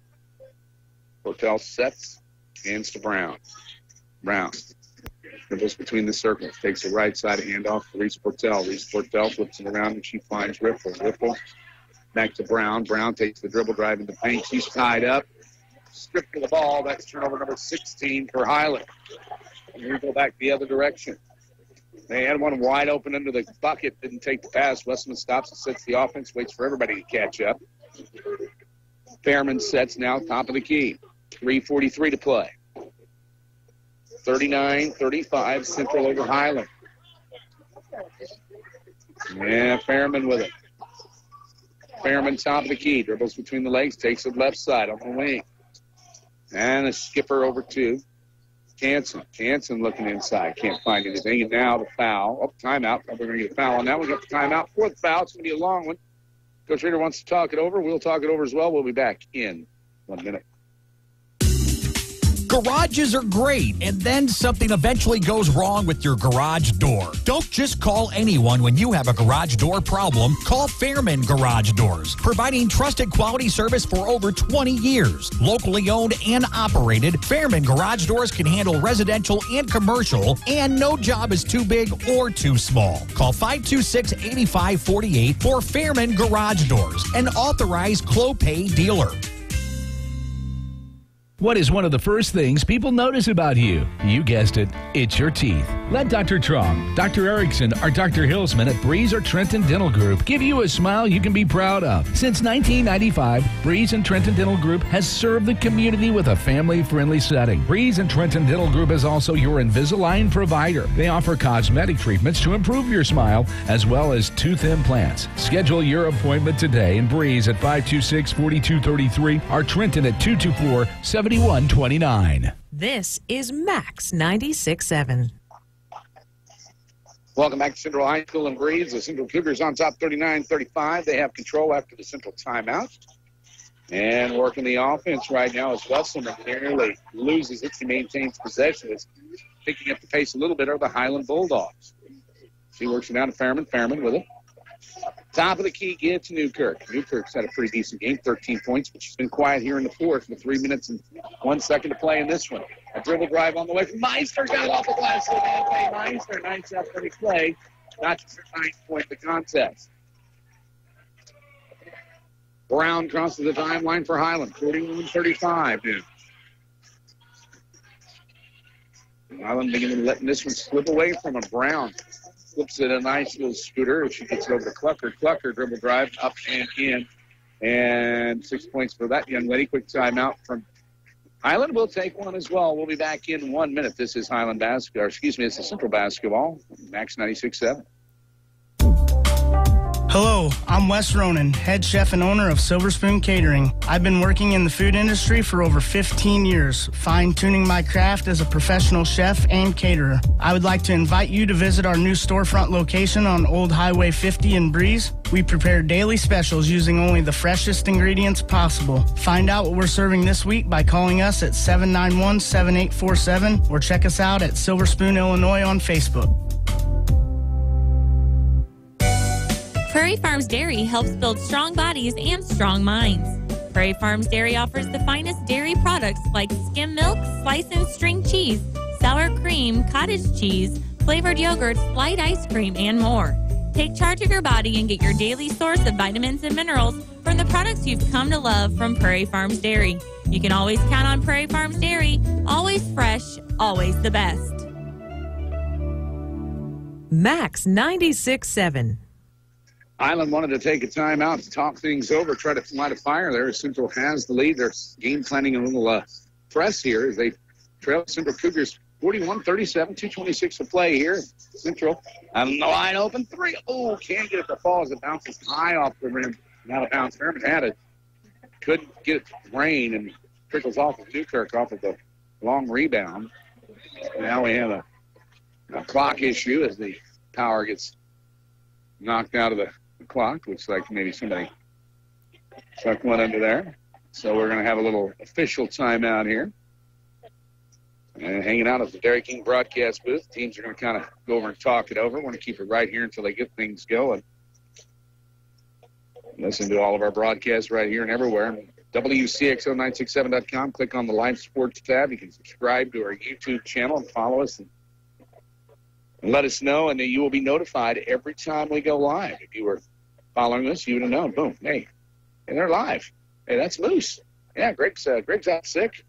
B: Portell sets. Hands to Brown. Brown dribbles between the circles. Takes the right side handoff to Reese Portell. Reese Portell flips it around and she finds Riffle. Riffle back to Brown. Brown takes the dribble drive into the paint. She's tied up. Stripped of the ball. That's turnover number 16 for Highland. And we go back the other direction. They had one wide open under the bucket. Didn't take the pass. Westman stops and sets the offense. Waits for everybody to catch up. Fairman sets now top of the key. 3:43 to play. 39-35. Central over Highland. Yeah, Fairman with it. Fairman top of the key. Dribbles between the legs. Takes it left side on the wing. And a skipper over to Jansen. Jansen looking inside. Can't find anything. And now the foul. Oh, timeout. We're going to get a foul on that one. Got the timeout. Fourth foul. It's going to be a long one. Coach Reader wants to talk it over. We'll talk it over as well. We'll be back in 1 minute.
A: Garages are great, and then something eventually goes wrong with your garage door. Don't just call anyone when you have a garage door problem. Call Fairman Garage Doors, providing trusted quality service for over 20 years. Locally owned and operated, Fairman Garage Doors can handle residential and commercial, and no job is too big or too small. Call 526-8548 for Fairman Garage Doors, an authorized Clopay dealer.
E: What is one of the first things people notice about you? You guessed it, it's your teeth. Let Dr. Trong, Dr. Erickson, or Dr. Hilsman at Breeze or Trenton Dental Group give you a smile you can be proud of. Since 1995, Breeze and Trenton Dental Group has served the community with a family-friendly setting. Breeze and Trenton Dental Group is also your Invisalign provider. They offer cosmetic treatments to improve your smile, as well as tooth implants. Schedule your appointment today in Breeze at 526-4233 or Trenton at 224-7129.
I: This is Max 96.7.
B: Welcome back to Central High School in Breeze. The Central Cougars on top 39-35. They have control after the Central timeout. And working the offense right now as Wcxo nearly loses it. He maintains possession. It's picking up the pace a little bit are the Highland Bulldogs. She works it down to Fairman. Fairman with it. Top of the key gets Newkirk. Newkirk's had a pretty decent game, 13 points, but she's been quiet here in the fourth with 3 minutes and 1 second to play in this one. A dribble drive on the way from Meister. Got it off the glass. Meister, nice athletic play. Got her 9th point in the contest. Brown crosses the timeline for Highland, 41-35 now. Highland beginning letting this one slip away from him. Brown flips it a nice little scooter. She gets it over to Clucker. Clucker dribble drive up and in. And 6 points for that young lady. Quick timeout from Highland. Will take one as well. We'll be back in 1 minute. This is Highland basketball. This is Central basketball. Max 96.7.
F: Hello, I'm Wes Ronan, head chef and owner of Silver Spoon Catering. I've been working in the food industry for over 15 years, fine-tuning my craft as a professional chef and caterer. I would like to invite you to visit our new storefront location on Old Highway 50 in Breeze. We prepare daily specials using only the freshest ingredients possible. Find out what we're serving this week by calling us at 791-7847 or check us out at Silver Spoon, Illinois on Facebook.
U: Prairie Farms Dairy helps build strong bodies and strong minds. Prairie Farms Dairy offers the finest dairy products like skim milk, slice and string cheese, sour cream, cottage cheese, flavored yogurts, light ice cream, and more. Take charge of your body and get your daily source of vitamins and minerals from the products you've come to love from Prairie Farms Dairy. You can always count on Prairie Farms Dairy, always fresh, always the best.
I: Max 96.7.
B: Highland wanted to take a timeout to talk things over, try to light a fire there. Central has the lead. They're game planning a little press here as they trail Central Cougars 41-37, 2:26 to play here. Central on the line open three. Oh, can't get it to fall as it bounces high off the rim. Out of bounds. Fairman had it. Couldn't get it to rain and trickles off of Newkirk off of the long rebound. Now we have a clock issue as the power gets knocked out of the clock. Looks like maybe somebody stuck one under there. So we're going to have a little official timeout here. And hanging out at the Dairy King broadcast booth. Teams are going to kind of go over and talk it over. Want to keep it right here until they get things going. Listen to all of our broadcasts right here and everywhere. Wcxo967.com. Click on the live sports tab. You can subscribe to our YouTube channel and follow us and let us know, and you will be notified every time we go live. If you were following us, you would have known. Boom, hey, and they're live. Hey, that's Moose. Yeah, Greg's out sick.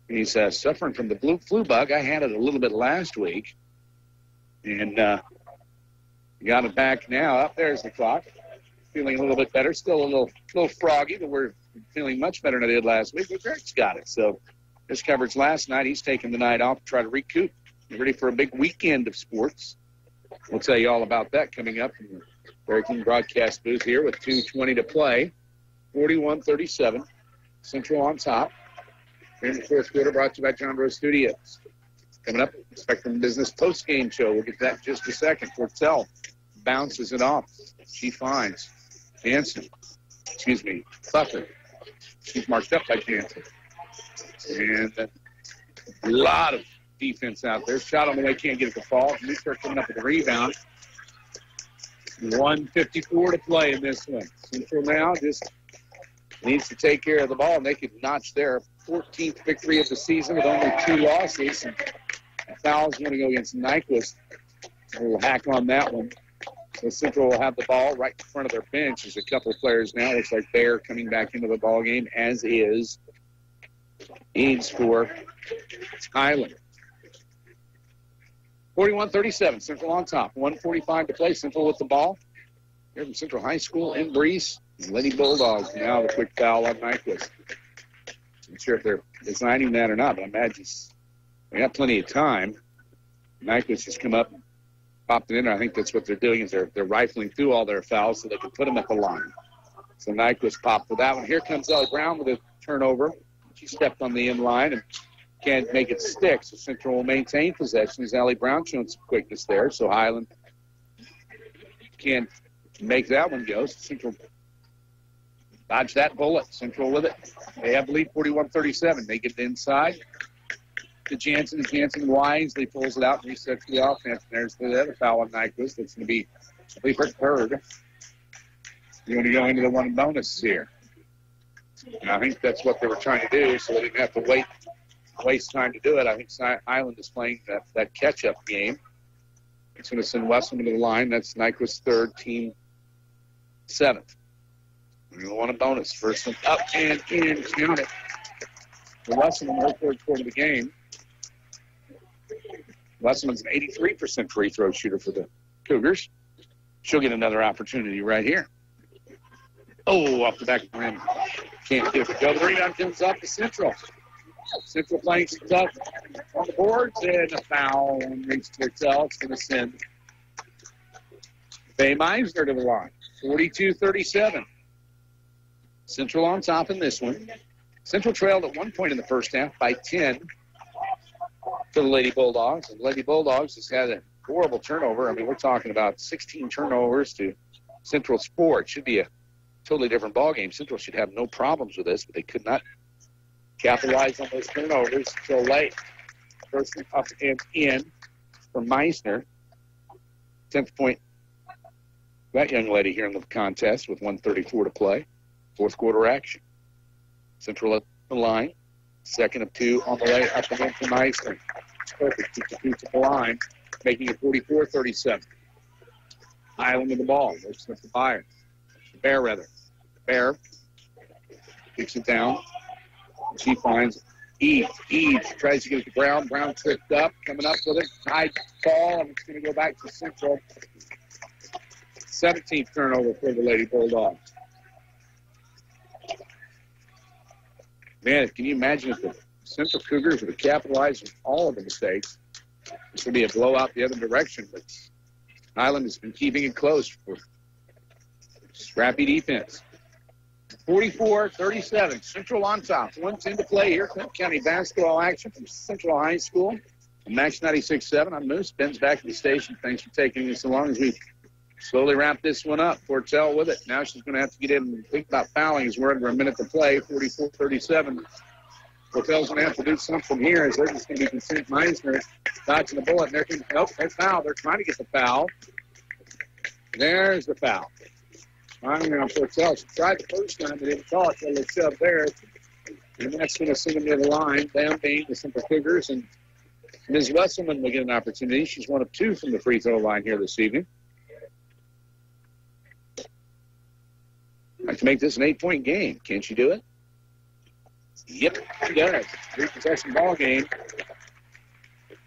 B: He's suffering from the flu bug. I had it a little bit last week, and got it back now. Up there's the clock. Feeling a little bit better. Still a little froggy, but we're feeling much better than I did last week. But Greg's got it. So this coverage last night. He's taking the night off to try to recoup. Ready for a big weekend of sports. We'll tell you all about that coming up from the Dairy King broadcast booth here with 2:20 to play. 41-37. Central on top. In the fourth quarter, brought to you by John Rose Studios. Coming up, Spectrum Business post-game show. We'll get to that in just a second. Fortell bounces it off. She finds Tucker. She's marked up by Jansen. And a lot of defense out there. Shot on the way, can't get it to fall. Newkirk coming up with a rebound. 1:54 to play in this one. Central now just needs to take care of the ball, and they could notch their 14th victory of the season with only 2 losses. And fouls going to go against Nyquist. A little hack on that one. So Central will have the ball right in front of their bench. There's a couple of players now. Looks like Bear coming back into the ball game, as is Eads for Highland. 41-37, Central on top. 1:45 to play. Central with the ball. Here from Central High School in Breeze. Lady Bulldogs now the quick foul on Nyquist. I'm sure if they're designing that or not, but I imagine they got plenty of time. Nyquist has come up and popped it in. I think that's what they're doing is they're rifling through all their fouls so they can put them at the line. So Nyquist popped for that one. Here comes Ellie Brown with a turnover. She stepped on the in line and can't make it stick, so Central will maintain possession as Allie Brown showing some quickness there, so Highland can't make that one go. So Central dodge that bullet. Central with it. They have the lead 41-37. They get it inside to Jansen, and Jansen wisely pulls it out and resets the offense. There's the other foul on Nyquist. That's going to be her third. You're going to go into the one bonus here. And I think that's what they were trying to do, so they didn't have to waste time to do it. I think Highland is playing that catch-up game. It's going to send Wesleyan to the line. That's Nyquist's third, team seventh. We're going to want a bonus. First one up and in. Count it. The Wesleyan, their third quarter of the game. Wesleyan's an 83% free throw shooter for the Cougars. She'll get another opportunity right here. Oh, off the back of the rim. Can't get it to go. The rebound comes up to Central. Central playing some tough on the boards, and a foul on Reese Tortel. It's going to send Faye Meisner to the line. 42-37. Central on top in this one. Central trailed at one point in the first half by 10 to the Lady Bulldogs. And Lady Bulldogs has had a horrible turnover. I mean, we're talking about 16 turnovers to Central's 4. It should be a totally different ballgame. Central should have no problems with this, but they could not capitalize on those turnovers until late. First one up and in for Meisner. 10th point. That young lady here in the contest with 1:34 to play. Fourth quarter action. Central at the line. Second of 2 on the way up and in for Meisner. Perfect. Keeps the feet to the line, making it 44-37. Highland with the ball. Looks at the Bear. Bear kicks it down. She finds Eves. Eves tries to get it to Brown. Brown tripped up, coming up with it. Tied ball, and it's going to go back to Central. 17th turnover for the Lady Bulldogs. Man, can you imagine if the Central Cougars would have capitalized on all of the mistakes? This would be a blowout the other direction, but Highland has been keeping it close for scrappy defense. 44-37, Central on top. 1:10 to play here. Clinton County basketball action from Central High School. Max 96.7. I'm Moose. Ben's back at the station. Thanks for taking us along as we slowly wrap this one up. Portell with it. Now she's going to have to get in and think about fouling as we're under a minute to play. 44-37. Portell's going to have to do something here as they're just going to be content. Meisner dodging the bullet. And they're foul. They're trying to get the foul. There's the foul. Finally on Portell. She tried the first time. They didn't call it till they shoved there. And that's going to send them to the line. Down being the Central Cougars. And Ms. Wesselman will get an opportunity. She's one of 2 from the free throw line here this evening. I'd like to make this an 8-point game. Can she do it? Yep, she does. 3-possession ball game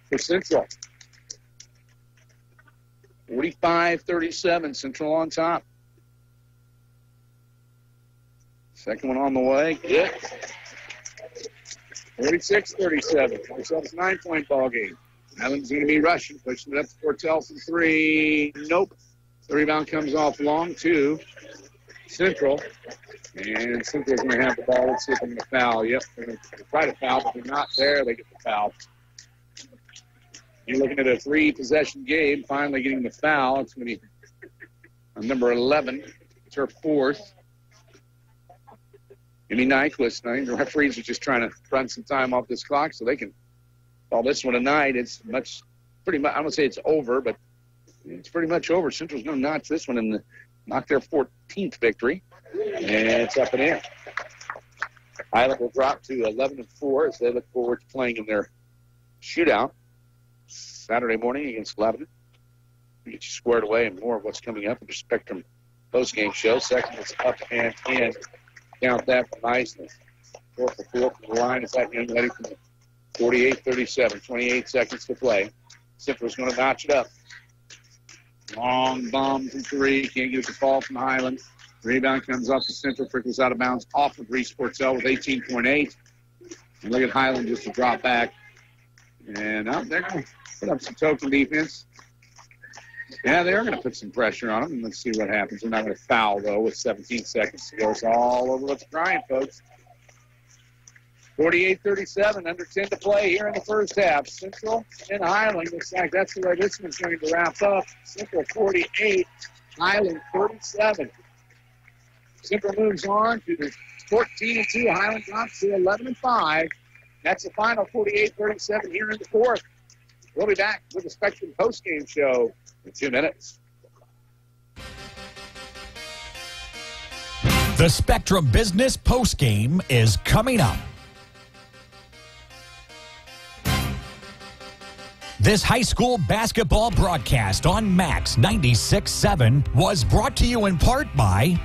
B: for Central. 45-37, Central on top. Second one on the way. Good. 46-37. Portell's a 9-point ball game. Highland's going to be rushing, pushing it up to Portell from 3. Nope. The rebound comes off long to Central. And Central's going to have the ball. Let's see if they're going to foul. Yep, they're going to try to foul, but they're not there. They get the foul. You're looking at a 3-possession game, finally getting the foul. It's going to be number 11. It's her 4th. Amy Nyquist. I think the referees are just trying to run some time off this clock so they can call this one a night. It's pretty much, I don't say it's over, but it's pretty much over. Central's going to notch this one and knock their 14th victory. And it's up and in. Highland will drop to 11-4 as they look forward to playing in their shootout Saturday morning against Lebanon. We'll get you squared away and more of what's coming up in the Spectrum postgame show. Second is up and in. Count that for Meisner. 4 for 4 from the line is that young lady from 48-37. 28 seconds to play. Central's going to notch it up. Long bomb from 3. Can't get it to fall from Highland. Rebound comes off the Central. Trickles out of bounds off of Reese Portell with 18.8. And look at Highland just to drop back. And they're going to put up some token defense. Yeah, they are going to put some pressure on them. And let's see what happens. They're not going to foul, though, with 17 seconds to go. It's all over what's crying, folks. 48-37, under 10 to play here in the first half. Central and Highland. Looks like that's the way this one's going to wrap up. Central 48, Highland 37. Central moves on to the 14-2. Highland drops to 11-5. That's the final 48-37 here in the fourth. We'll be back with the Spectrum postgame show in 2 minutes.
A: The Spectrum Business postgame is coming up. This high school basketball broadcast on Max 96.7 was brought to you in part by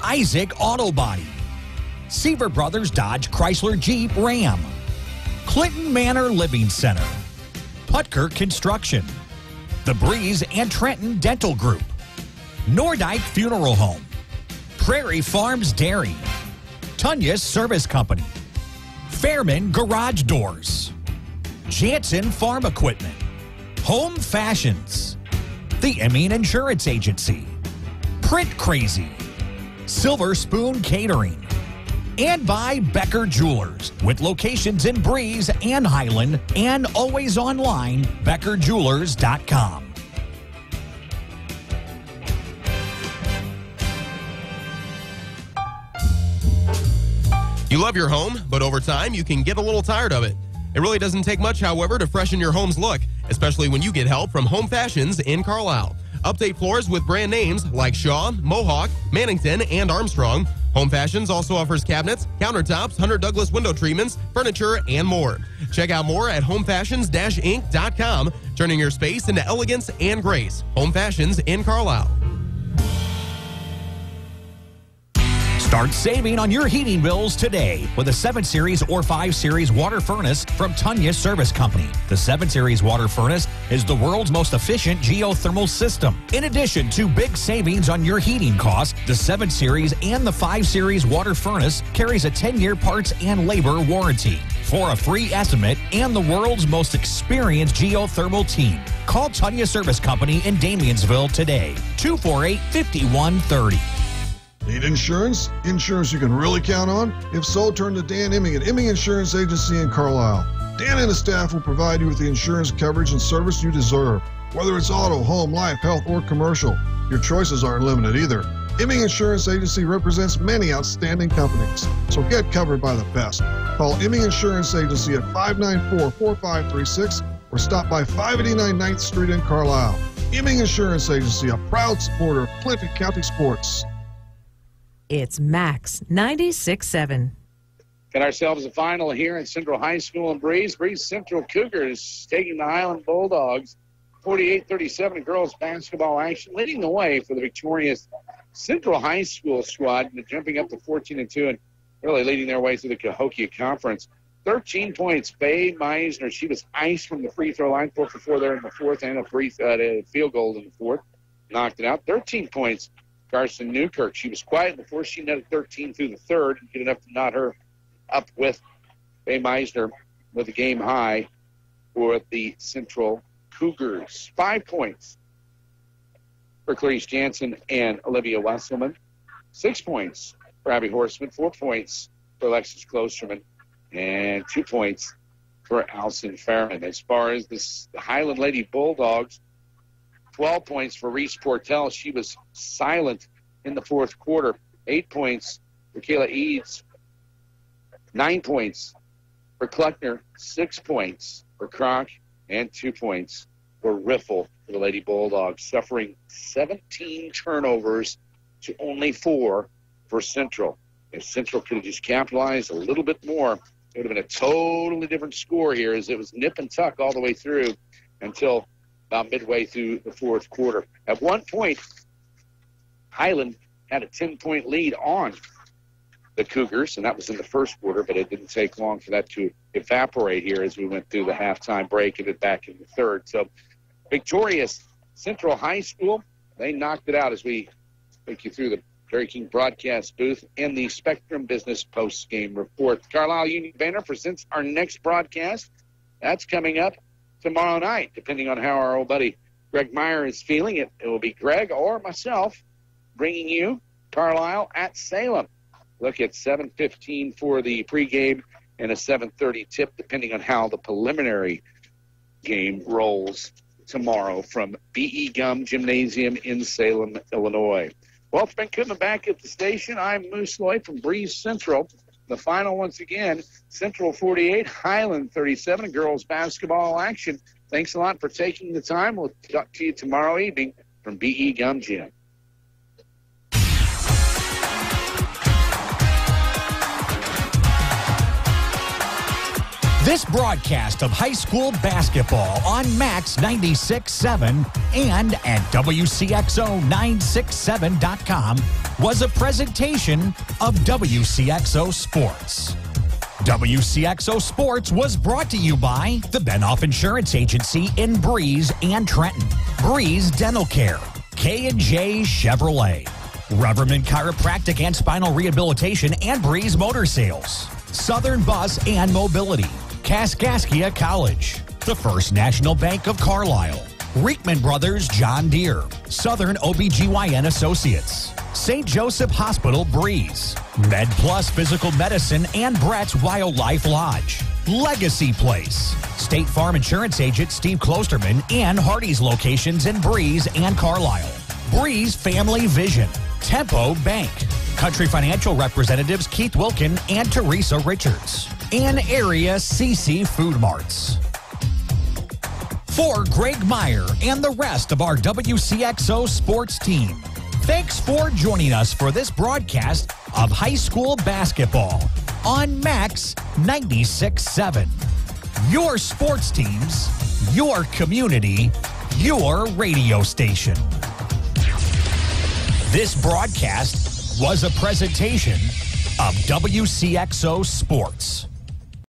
A: Isaac Auto Body, Seaver Brothers Dodge Chrysler Jeep Ram, Clinton Manor Living Center, Putker Construction, The Breeze and Trenton Dental Group, Nordyke Funeral Home, Prairie Farms Dairy, Tunya's Service Company, Fairman Garage Doors, Jansen Farm Equipment, Home Fashions, the Emmean Insurance Agency, Print Crazy, Silver Spoon Catering, and by Becker Jewelers, with locations in Breeze and Highland, and always online, BeckerJewelers.com.
G: You love your home, but over time, you can get a little tired of it. It really doesn't take much, however, to freshen your home's look, especially when you get help from Home Fashions in Carlisle. Update floors with brand names like Shaw, Mohawk, Mannington, and Armstrong. Home Fashions also offers cabinets, countertops, Hunter Douglas window treatments, furniture, and more. Check out more at homefashions-inc.com, turning your space into elegance and grace. Home Fashions in Carlisle.
A: Start saving on your heating bills today with a 7 Series or 5 Series water furnace from Tunya's Service Company. The 7 Series water furnace is the world's most efficient geothermal system. In addition to big savings on your heating costs, the 7 Series and the 5 Series water furnace carries a 10-year parts and labor warranty. For a free estimate and the world's most experienced geothermal team, call Tunya's Service Company in Damiansville today, 248-5130.
J: Need insurance? Insurance you can really count on? If so, turn to Dan Imming at Imming Insurance Agency in Carlisle. Dan and his staff will provide you with the insurance coverage and service you deserve. Whether it's auto, home, life, health, or commercial, your choices aren't limited either. Imming Insurance Agency represents many outstanding companies, so get covered by the best. Call Imming Insurance Agency at 594-4536 or stop by 589 9th Street in Carlisle. Imming Insurance Agency, a proud supporter of Clinton County sports.
I: It's Max 96.7.
B: Got ourselves a final here at Central High School in Breeze. Breeze Central Cougars taking the Highland Bulldogs 48-37 in girls basketball action, leading the way for the victorious Central High School squad, jumping up to 14-2 and really leading their way through the Cahokia Conference. 13 points. Faye Meisner, she was iced from the free throw line, 4 for 4 there in the fourth, and a field goal in the fourth. Knocked it out. 13 points. Carson Newkirk, she was quiet in the fourth. She netted 13 through the third, and good enough to knot her up with Faye Meisner with a game high for the Central Cougars. 5 points for Clarice Jansen and Olivia Wesselman. 6 points for Abby Horseman. 4 points for Alexis Klosterman. And 2 points for Alison Fairman. As far as the Highland Lady Bulldogs, 12 points for Reese Portell. She was silent in the fourth quarter. 8 points for Kayla Eads. 9 points for Kluckner. 6 points for Kronk. And 2 points for Riffle for the Lady Bulldogs, suffering 17 turnovers to only 4 for Central. If Central could have just capitalized a little bit more, it would have been a totally different score here, as it was nip and tuck all the way through until about midway through the fourth quarter. At one point, Highland had a 10-point lead on the Cougars, and that was in the first quarter, but it didn't take long for that to evaporate here as we went through the halftime break and it back in the third. So victorious Central High School, they knocked it out as we take you through the Jerry King broadcast booth and the Spectrum Business post-game report. Carlisle Union Banner presents our next broadcast. That's coming up tomorrow night, depending on how our old buddy Greg Meyer is feeling. It will be Greg or myself bringing you Carlisle at Salem. Look at 7:15 for the pregame and a 7:30 tip, depending on how the preliminary game rolls tomorrow from B.E. Gum Gymnasium in Salem, Illinois. Well, it's been coming back at the station. I'm Moose Lloyd from Breeze Central. The final, once again, Central 48, Highland 37, girls basketball action. Thanks a lot for taking the time. We'll talk to you tomorrow evening from B.E. Gum Gym.
A: This broadcast of high school basketball on Max 96.7 and at Wcxo967.com was a presentation of Wcxo Sports. Wcxo Sports was brought to you by the Benoff Insurance Agency in Breeze and Trenton, Breeze Dental Care, K&J Chevrolet, Reverman Chiropractic and Spinal Rehabilitation and Breeze Motor Sales, Southern Bus and Mobility, Kaskaskia College, the First National Bank of Carlisle, Reekman Brothers John Deere, Southern OBGYN Associates, St. Joseph Hospital Breeze, Med Plus Physical Medicine and Brett's Wildlife Lodge, Legacy Place, State Farm Insurance Agent Steve Klosterman and Hardy's locations in Breeze and Carlisle, Breeze Family Vision, Tempo Bank, Country Financial representatives Keith Wilkin and Teresa Richards, and Area CC Food Marts. For Greg Meyer and the rest of our WCXO sports team, thanks for joining us for this broadcast of high school basketball on Max 96.7. Your sports teams, your community, your radio station. This broadcast was a presentation of WCXO Sports.